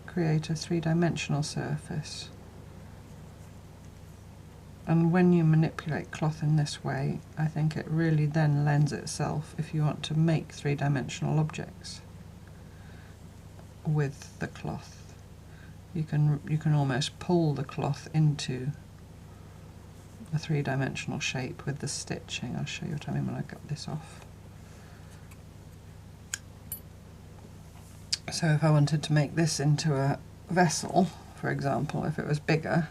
create a three-dimensional surface. And when you manipulate cloth in this way, I think it really then lends itself if you want to make three-dimensional objects with the cloth. You can almost pull the cloth into a three-dimensional shape with the stitching. I'll show you what I mean when I cut this off. So if I wanted to make this into a vessel, for example, if it was bigger,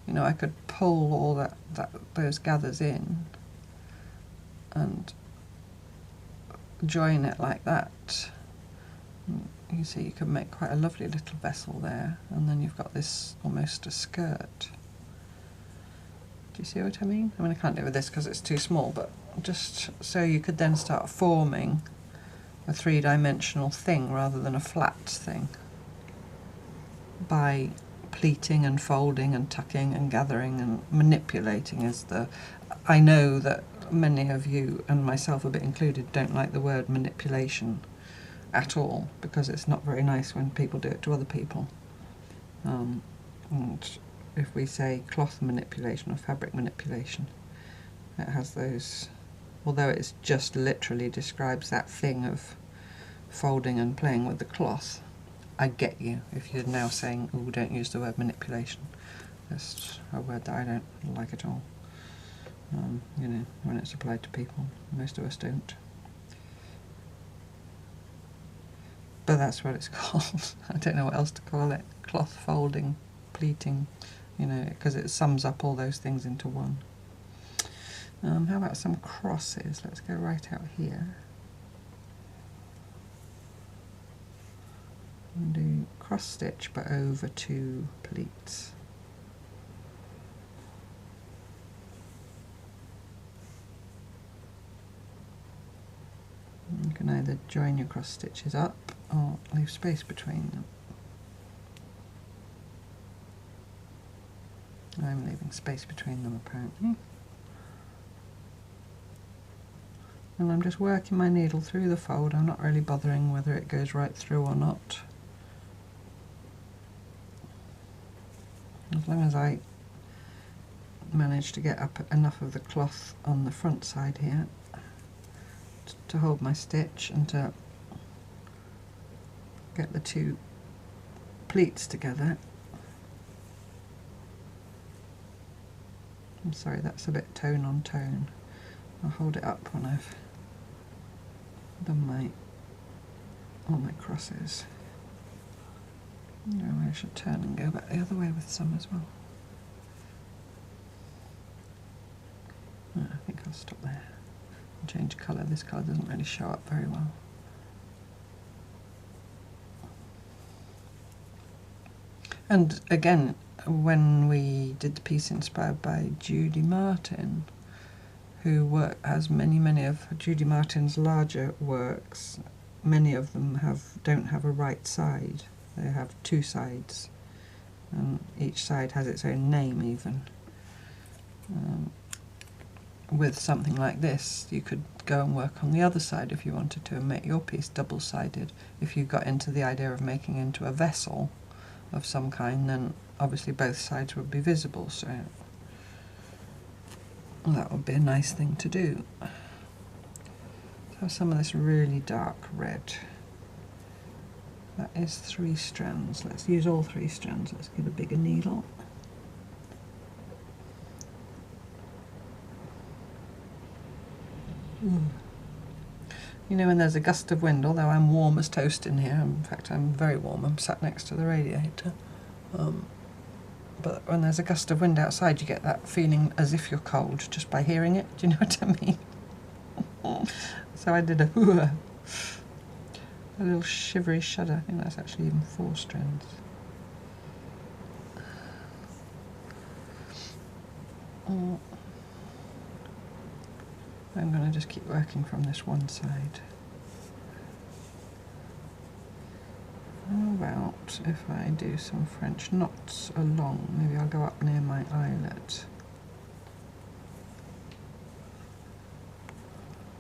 you know, I could pull all those gathers in and join it like that. You see, you can make quite a lovely little vessel there, and then you've got this almost a skirt. Do you see what I mean? I mean, I can't do it with this because it's too small, but just so you could then start forming a three-dimensional thing rather than a flat thing by pleating and folding and tucking and gathering and manipulating is the... I know that many of you, and myself a bit included, don't like the word manipulation at all because it's not very nice when people do it to other people. And if we say cloth manipulation or fabric manipulation, it has those, although it's just literally describes that thing of folding and playing with the cloth. I get you if you're now saying, oh, don't use the word manipulation. That's a word that I don't like at all. You know, when it's applied to people. Most of us don't. But that's what it's called. I don't know what else to call it. Cloth folding, pleating, you know, because it sums up all those things into one. How about some crosses? Let's go right out here. And do cross stitch but over two pleats. You can either join your cross stitches up or leave space between them. I'm leaving space between them apparently. And I'm just working my needle through the fold. I'm not really bothering whether it goes right through or not. as long as I manage to get up enough of the cloth on the front side here to hold my stitch and to get the two pleats together. I'm sorry, that's a bit tone on tone. I'll hold it up when I've done all my crosses. No, I should turn and go back the other way with some as well. No, I think I'll stop there and change colour. This colour doesn't really show up very well. And again, when we did the piece inspired by Judy Martin, who has many of Judy Martin's larger works, many of them don't have a right side. They have two sides, and each side has its own name even. With something like this, you could go and work on the other side if you wanted to and make your piece double-sided. If you got into the idea of making into a vessel of some kind, then obviously both sides would be visible, so that would be a nice thing to do. So some of this really dark red. That is 3 strands. Let's use all 3 strands. Let's get a bigger needle. You know, when there's a gust of wind, although I'm warm as toast in here, in fact I'm very warm, I'm sat next to the radiator, but when there's a gust of wind outside you get that feeling as if you're cold just by hearing it, do you know what I mean? So I did a little shivery shudder. I think that's actually even 4 strands. I'm going to just keep working from this one side. How about if I do some French knots along? Maybe I'll go up near my eyelet.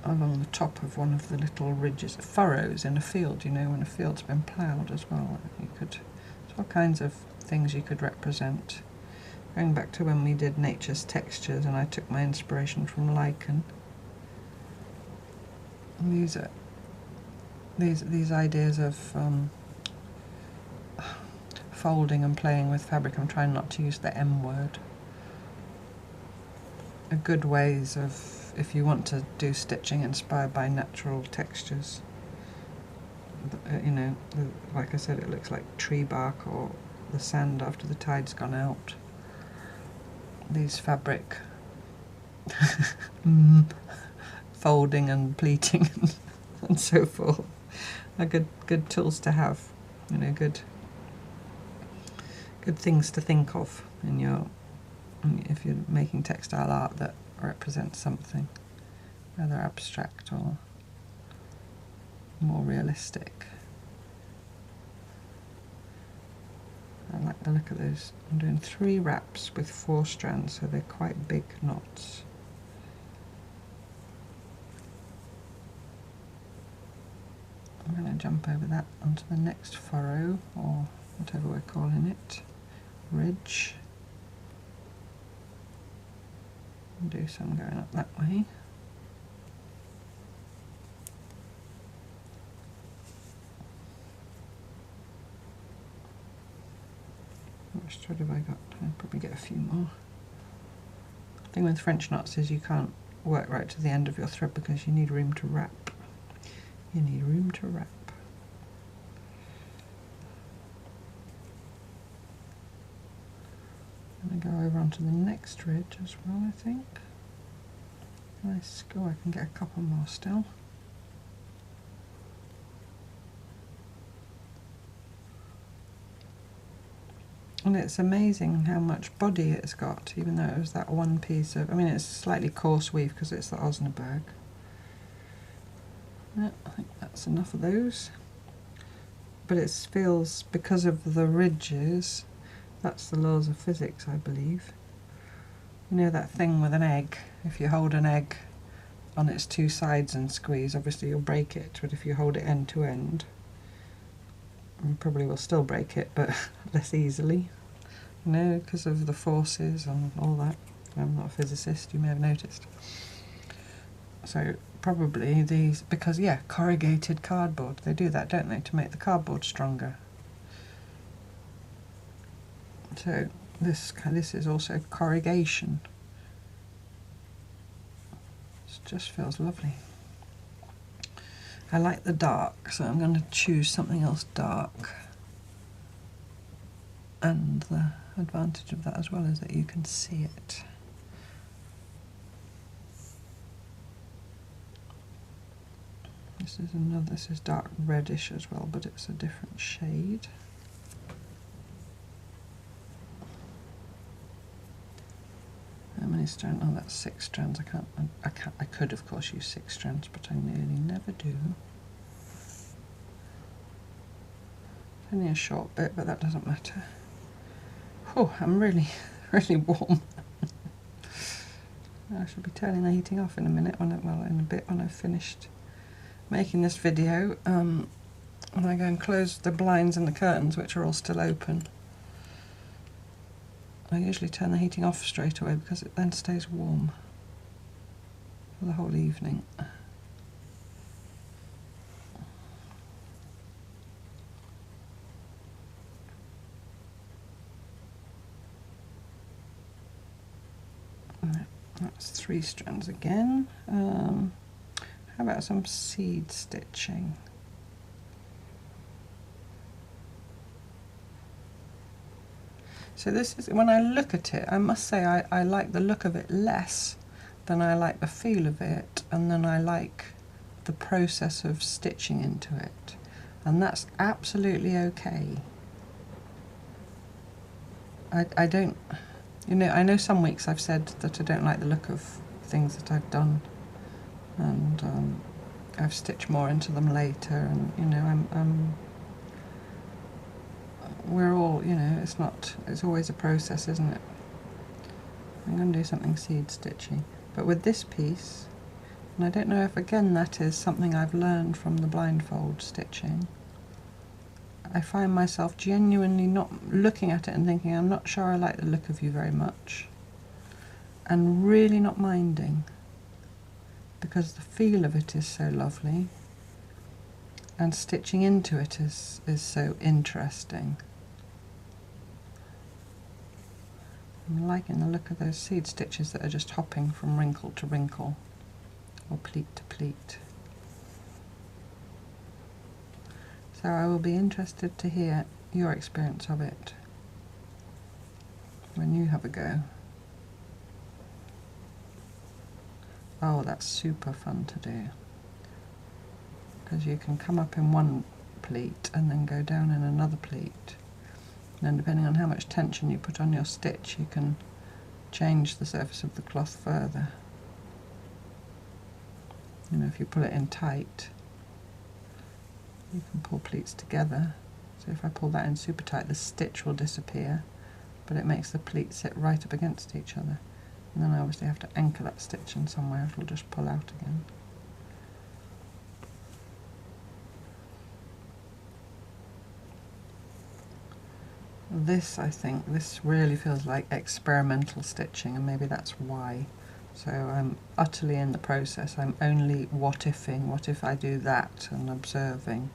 Along the top of one of the little ridges, furrows in a field, you know, when a field's been ploughed as well. There's all kinds of things you could represent. Going back to when we did Nature's Textures and I took my inspiration from lichen. These ideas of folding and playing with fabric. I'm trying not to use the M word. Are good ways of, if you want to do stitching inspired by natural textures. You know, like I said, it looks like tree bark or the sand after the tide's gone out. These fabric folding and pleating and so forth are good tools to have, you know, good things to think of if you're making textile art that represents something, whether abstract or more realistic. I like the look of those. I'm doing 3 wraps with 4 strands, so they're quite big knots. I'm going to jump over that onto the next furrow, or whatever we're calling it, ridge, and do some going up that way. How much thread have I got? I'll probably get a few more. The thing with French knots is you can't work right to the end of your thread because you need room to wrap. You need room to wrap. I'm going to go over onto the next ridge as well, I think. Nice. Oh, I can get a couple more still. And it's amazing how much body it's got, even though it was that one piece of, I mean, it's slightly coarse weave because it's the Osnaburg. Yeah, I think that's enough of those. But it feels, because of the ridges, that's the laws of physics, I believe. You know that thing with an egg? If you hold an egg on its 2 sides and squeeze, obviously you'll break it, but if you hold it end to end, you probably will still break it, but less easily. you know, because of the forces and all that. I'm not a physicist, you may have noticed. So probably these, because yeah, corrugated cardboard, they do that, don't they, to make the cardboard stronger. So this is also corrugation. It just feels lovely. I like the dark, so I'm going to choose something else dark. And the advantage of that as well is that you can see it. This is dark reddish as well, but it's a different shade. How many strands? Oh, that's 6 strands. I could of course use 6 strands, but I nearly never do. Only a short bit, but that doesn't matter. Oh, I'm really, really warm. I should be turning the heating off in a minute, in a bit when I've finished making this video. When I go and close the blinds and the curtains, which are all still open. I usually turn the heating off straight away because it then stays warm for the whole evening. That's 3 strands again. How about some seed stitching? So this is, when I look at it, I must say I like the look of it less than I like the feel of it, and then I like the process of stitching into it, and that's absolutely okay. I don't, you know, I know some weeks I've said that I don't like the look of things that I've done, and I've stitched more into them later, and you know, we're all, you know, it's always a process, isn't it? I'm going to do something seed stitchy, but with this piece, and I don't know if again that is something I've learned from the blindfold stitching, I find myself genuinely not looking at it and thinking, I'm not sure I like the look of you very much, and really not minding, because the feel of it is so lovely, and stitching into it is so interesting. I'm liking the look of those seed stitches that are just hopping from wrinkle to wrinkle, or pleat to pleat. So I will be interested to hear your experience of it when you have a go. Oh, that's super fun to do, because you can come up in one pleat and then go down in another pleat. And then depending on how much tension you put on your stitch, you can change the surface of the cloth further. You know, if you pull it in tight, you can pull pleats together. So if I pull that in super tight, the stitch will disappear, but it makes the pleats sit right up against each other. And then I obviously have to anchor that stitch in somewhere, it'll just pull out again. This, I think, this really feels like experimental stitching, and maybe that's why. So I'm utterly in the process. I'm only what-ifing, what if I do that, and observing,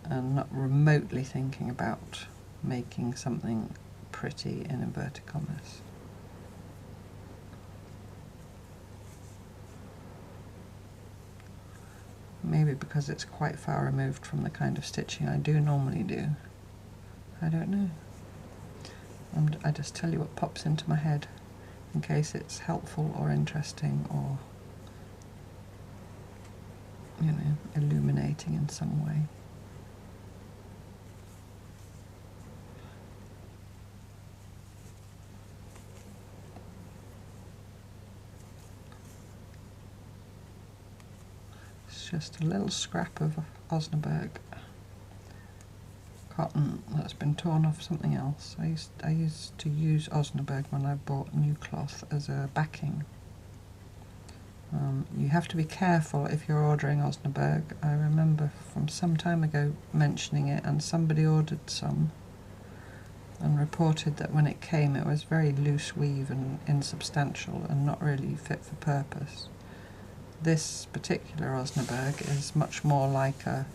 and not remotely thinking about making something pretty in inverted commas. Maybe because it's quite far removed from the kind of stitching I do normally do. I don't know. I just tell you what pops into my head in case it's helpful or interesting or, you know, illuminating in some way. It's just a little scrap of Osnaburg cotton that's been torn off something else. I used to use Osnaburg when I bought new cloth as a backing. You have to be careful if you're ordering Osnaburg. I remember from some time ago mentioning it, and somebody ordered some, and reported that when it came it was very loose weave and insubstantial and not really fit for purpose. This particular Osnaburg is much more like a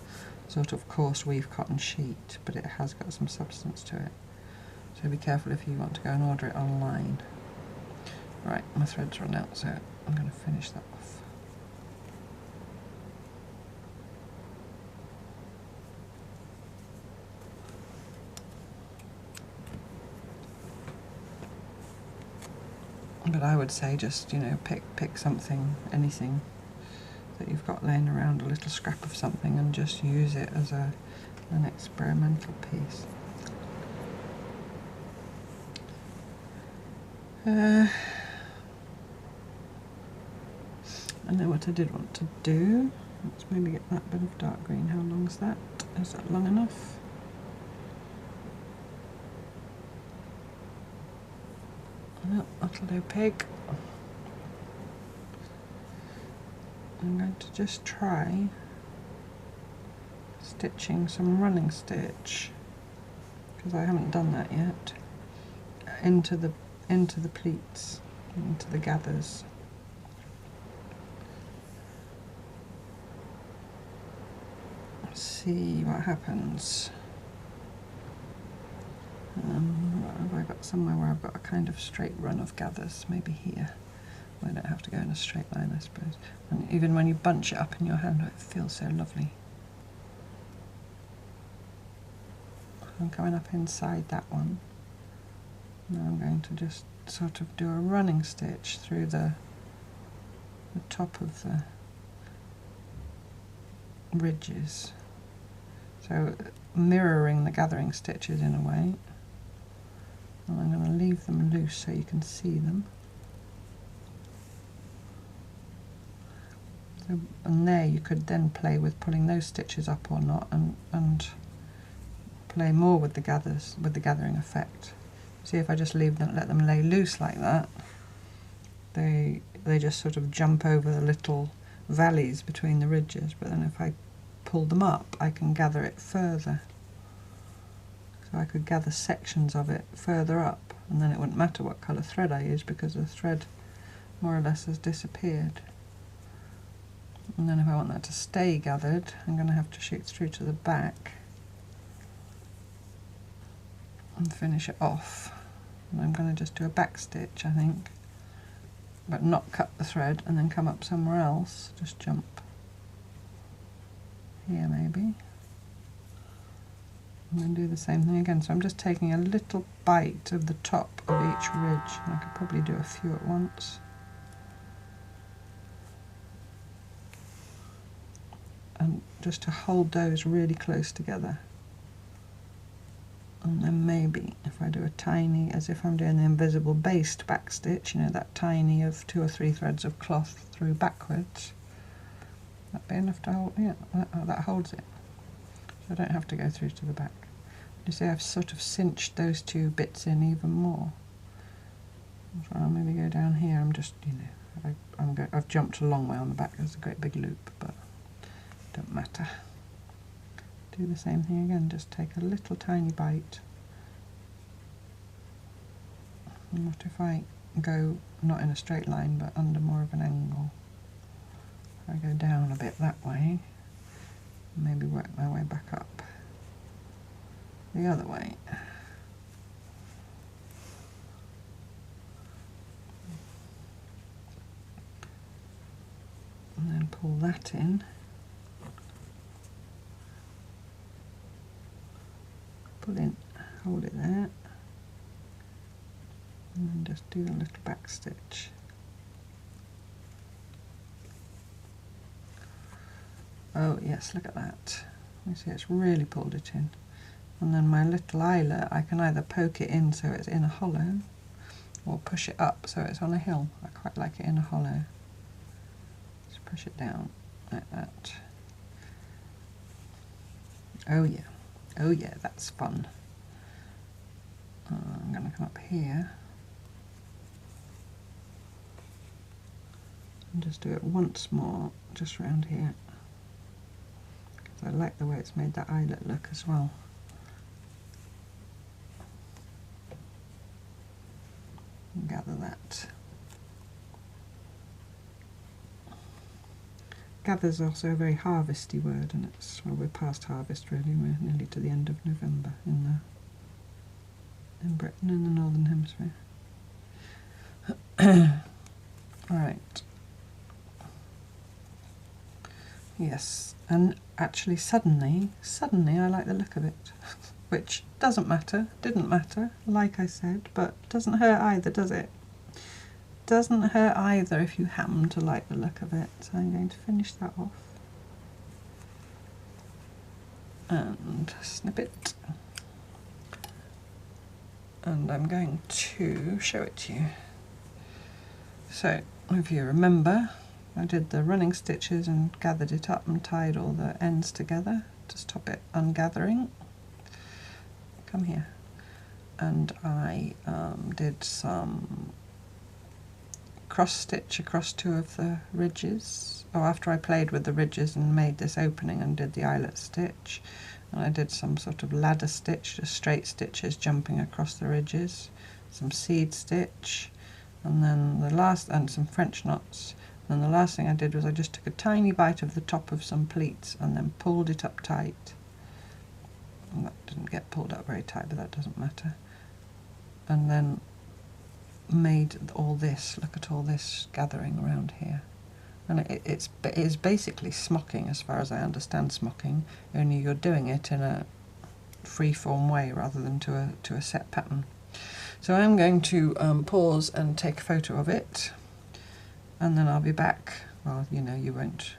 sort of coarse weave cotton sheet, but it has got some substance to it. So be careful if you want to go and order it online. Right, my thread's run out, so I'm going to finish that off. But I would say just, you know, pick something, anything that you've got laying around, a little scrap of something, and just use it as an experimental piece. I know what I did want to do. Let's maybe get that bit of dark green. How long's that? Is that long enough? No, that'll do, pig. I'm going to just try stitching some running stitch, because I haven't done that yet, into the pleats, into the gathers. Let's see what happens. Have I got somewhere where I've got a kind of straight run of gathers? Maybe here. I don't have to go in a straight line, I suppose. And even when you bunch it up in your hand, it feels so lovely. I'm coming up inside that one. Now I'm going to just sort of do a running stitch through the top of the ridges. So mirroring the gathering stitches in a way. And I'm going to leave them loose so you can see them. So, and there you could then play with pulling those stitches up or not, and play more with the gathers, with the gathering effect. See, if I just leave them, let them lay loose like that, they just sort of jump over the little valleys between the ridges. But then if I pull them up, I can gather it further. So I could gather sections of it further up, and then it wouldn't matter what colour thread I use, because the thread more or less has disappeared. And then if I want that to stay gathered, I'm going to have to shoot through to the back and finish it off. And I'm going to just do a back stitch, I think, but not cut the thread and then come up somewhere else. Just jump here maybe. And then do the same thing again. So I'm just taking a little bite of the top of each ridge, and I could probably do a few at once. And just to hold those really close together. And then maybe if I do a tiny, as if I'm doing the invisible based back stitch, you know, that tiny of 2 or 3 threads of cloth through backwards, that'd be enough to hold, yeah, that holds it. So I don't have to go through to the back. You see, I've sort of cinched those 2 bits in even more. So I'll maybe go down here. I'm just, you know, I've jumped a long way on the back. There's a great big loop, but it don't matter. Do the same thing again. Just take a little tiny bite. And what if I go not in a straight line, but under more of an angle? If I go down a bit that way, maybe work my way back up the other way. And then pull that in. Pull in, hold it there, and then just do a little back stitch. Oh yes, look at that. You see, it's really pulled it in. And then my little eyelet, I can either poke it in so it's in a hollow, or push it up so it's on a hill. I quite like it in a hollow. Just push it down like that. Oh yeah. Oh yeah, that's fun. I'm going to come up here and just do it once more, just round here. Because I like the way it's made that eyelet look as well. gather that. Gather is also a very harvesty word, and it's, well, we're past harvest really, we're nearly to the end of November in Britain, in the Northern Hemisphere. Right. Yes, and actually suddenly I like the look of it, which doesn't matter, didn't matter, like I said, but doesn't hurt either, does it? Doesn't hurt either if you happen to like the look of it. So I'm going to finish that off and snip it, and I'm going to show it to you. So if you remember, I did the running stitches and gathered it up and tied all the ends together to stop it ungathering. Come here. And I did some cross stitch across two of the ridges. Oh, after I played with the ridges and made this opening and did the eyelet stitch, and I did some sort of ladder stitch, just straight stitches jumping across the ridges, some seed stitch, and then the last, and some French knots. And the last thing I did was I just took a tiny bite of the top of some pleats and then pulled it up tight. And that didn't get pulled up very tight, but that doesn't matter. And then made all this, look at all this gathering around here. And it is basically smocking as far as I understand smocking, only you're doing it in a free-form way rather than to a set pattern. So I'm going to pause and take a photo of it, and then I'll be back. Well, you know, you won't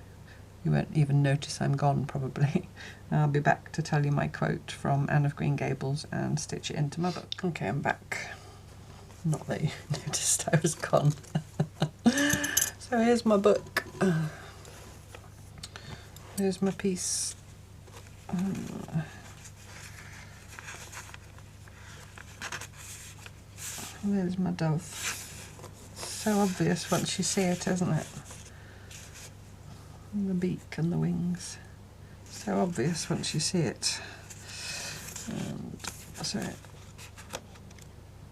even notice I'm gone probably. I'll be back to tell you my quote from Anne of Green Gables and stitch it into my book. Okay, I'm back. Not that you noticed I was gone. So here's my book. Here's my piece. There's my dove. So obvious once you see it, isn't it? And the beak and the wings. So obvious once you see it. And so,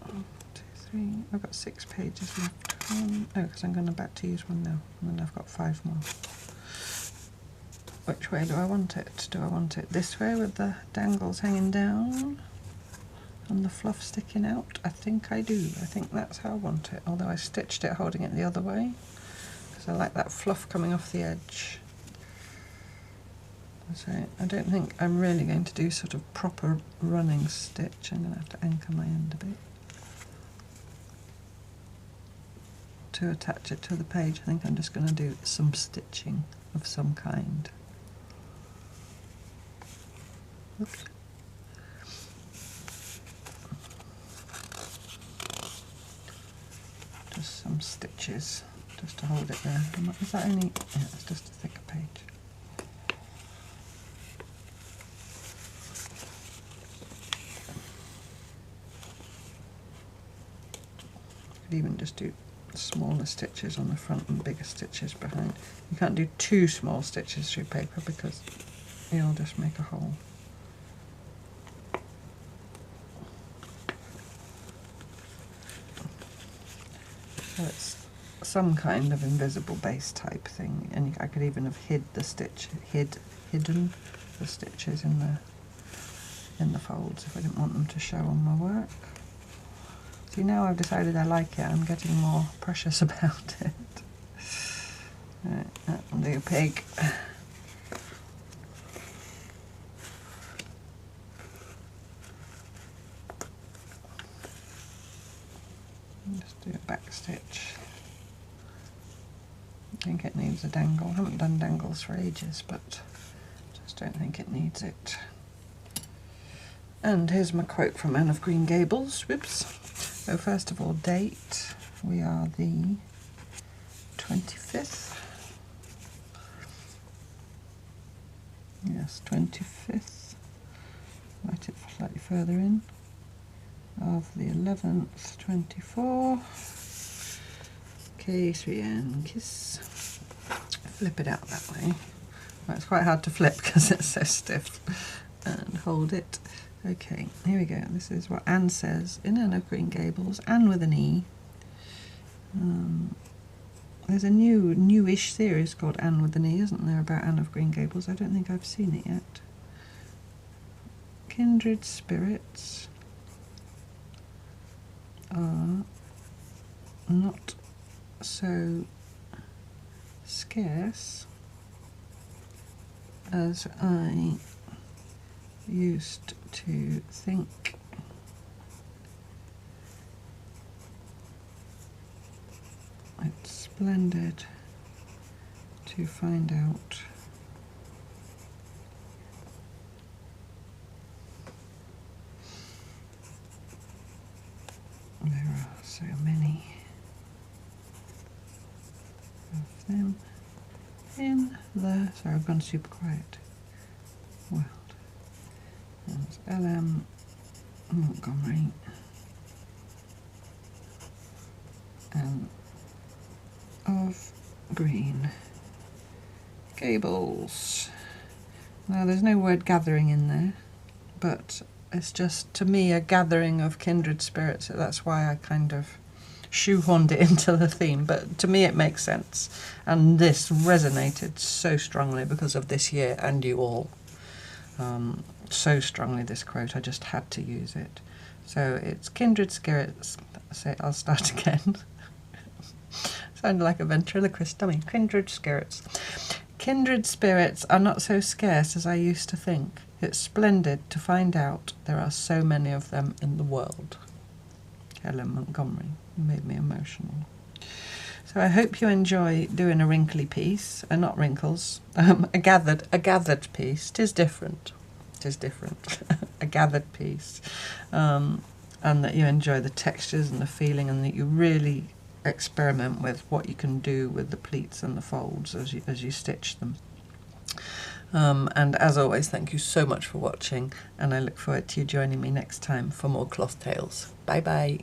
1, 2, 3. I've got 6 pages left. Oh, because I'm about to use one now, and then I've got 5 more. Which way do I want it? Do I want it this way with the dangles hanging down and the fluff sticking out? I think I do. I think that's how I want it, although I stitched it holding it the other way because I like that fluff coming off the edge. So I don't think I'm really going to do sort of proper running stitch. I'm going to have to anchor my end a bit to attach it to the page. I think I'm just going to do some stitching of some kind. Oops. Just some stitches, just to hold it there. Is that only? Yeah, it's just a thicker page. Could even just do smaller stitches on the front and bigger stitches behind. You can't do too small stitches through paper because you'll just make a hole. So it's some kind of invisible base type thing, and I could even have hidden the stitches in the folds if I didn't want them to show on my work. See, now I've decided I like it, I'm getting more precious about it. Right, that'll do, pig. Just do a back stitch. I think it needs a dangle. I haven't done dangles for ages, but just don't think it needs it. And here's my quote from Anne of Green Gables. Whoops. So first of all, date. We are the 25th. Yes, 25th. Write it slightly further in. Of the 11th, 24. K3N kiss. Flip it out that way. Well, it's quite hard to flip because it's so stiff. And hold it. Okay, here we go. This is what Anne says in Anne of Green Gables. Anne with an E. There's a newish series called Anne with an E, isn't there, about Anne of Green Gables? I don't think I've seen it yet. Kindred spirits are not so scarce as I used to think. It's splendid to find out there are so many of them in the, sorry, I've gone super quiet, world. There's L.M. Montgomery and of Green Gables. Now there's no word gathering in there, but it's just, to me, a gathering of kindred spirits, so that's why I kind of shoehorned it into the theme, but to me it makes sense, and this resonated so strongly because of this year and you all. So strongly, this quote, I just had to use it. So it's kindred spirits, I'll start again. Sounded like a ventriloquist dummy. Kindred spirits. Kindred spirits are not so scarce as I used to think. It's splendid to find out there are so many of them in the world. Helen Montgomery. Made me emotional. So I hope you enjoy doing a wrinkly piece, not wrinkles, a gathered piece. 'Tis different. 'Tis different. A gathered piece, and that you enjoy the textures and the feeling, and that you really experiment with what you can do with the pleats and the folds as you stitch them. And as always, thank you so much for watching, and I look forward to you joining me next time for more cloth tales. Bye bye.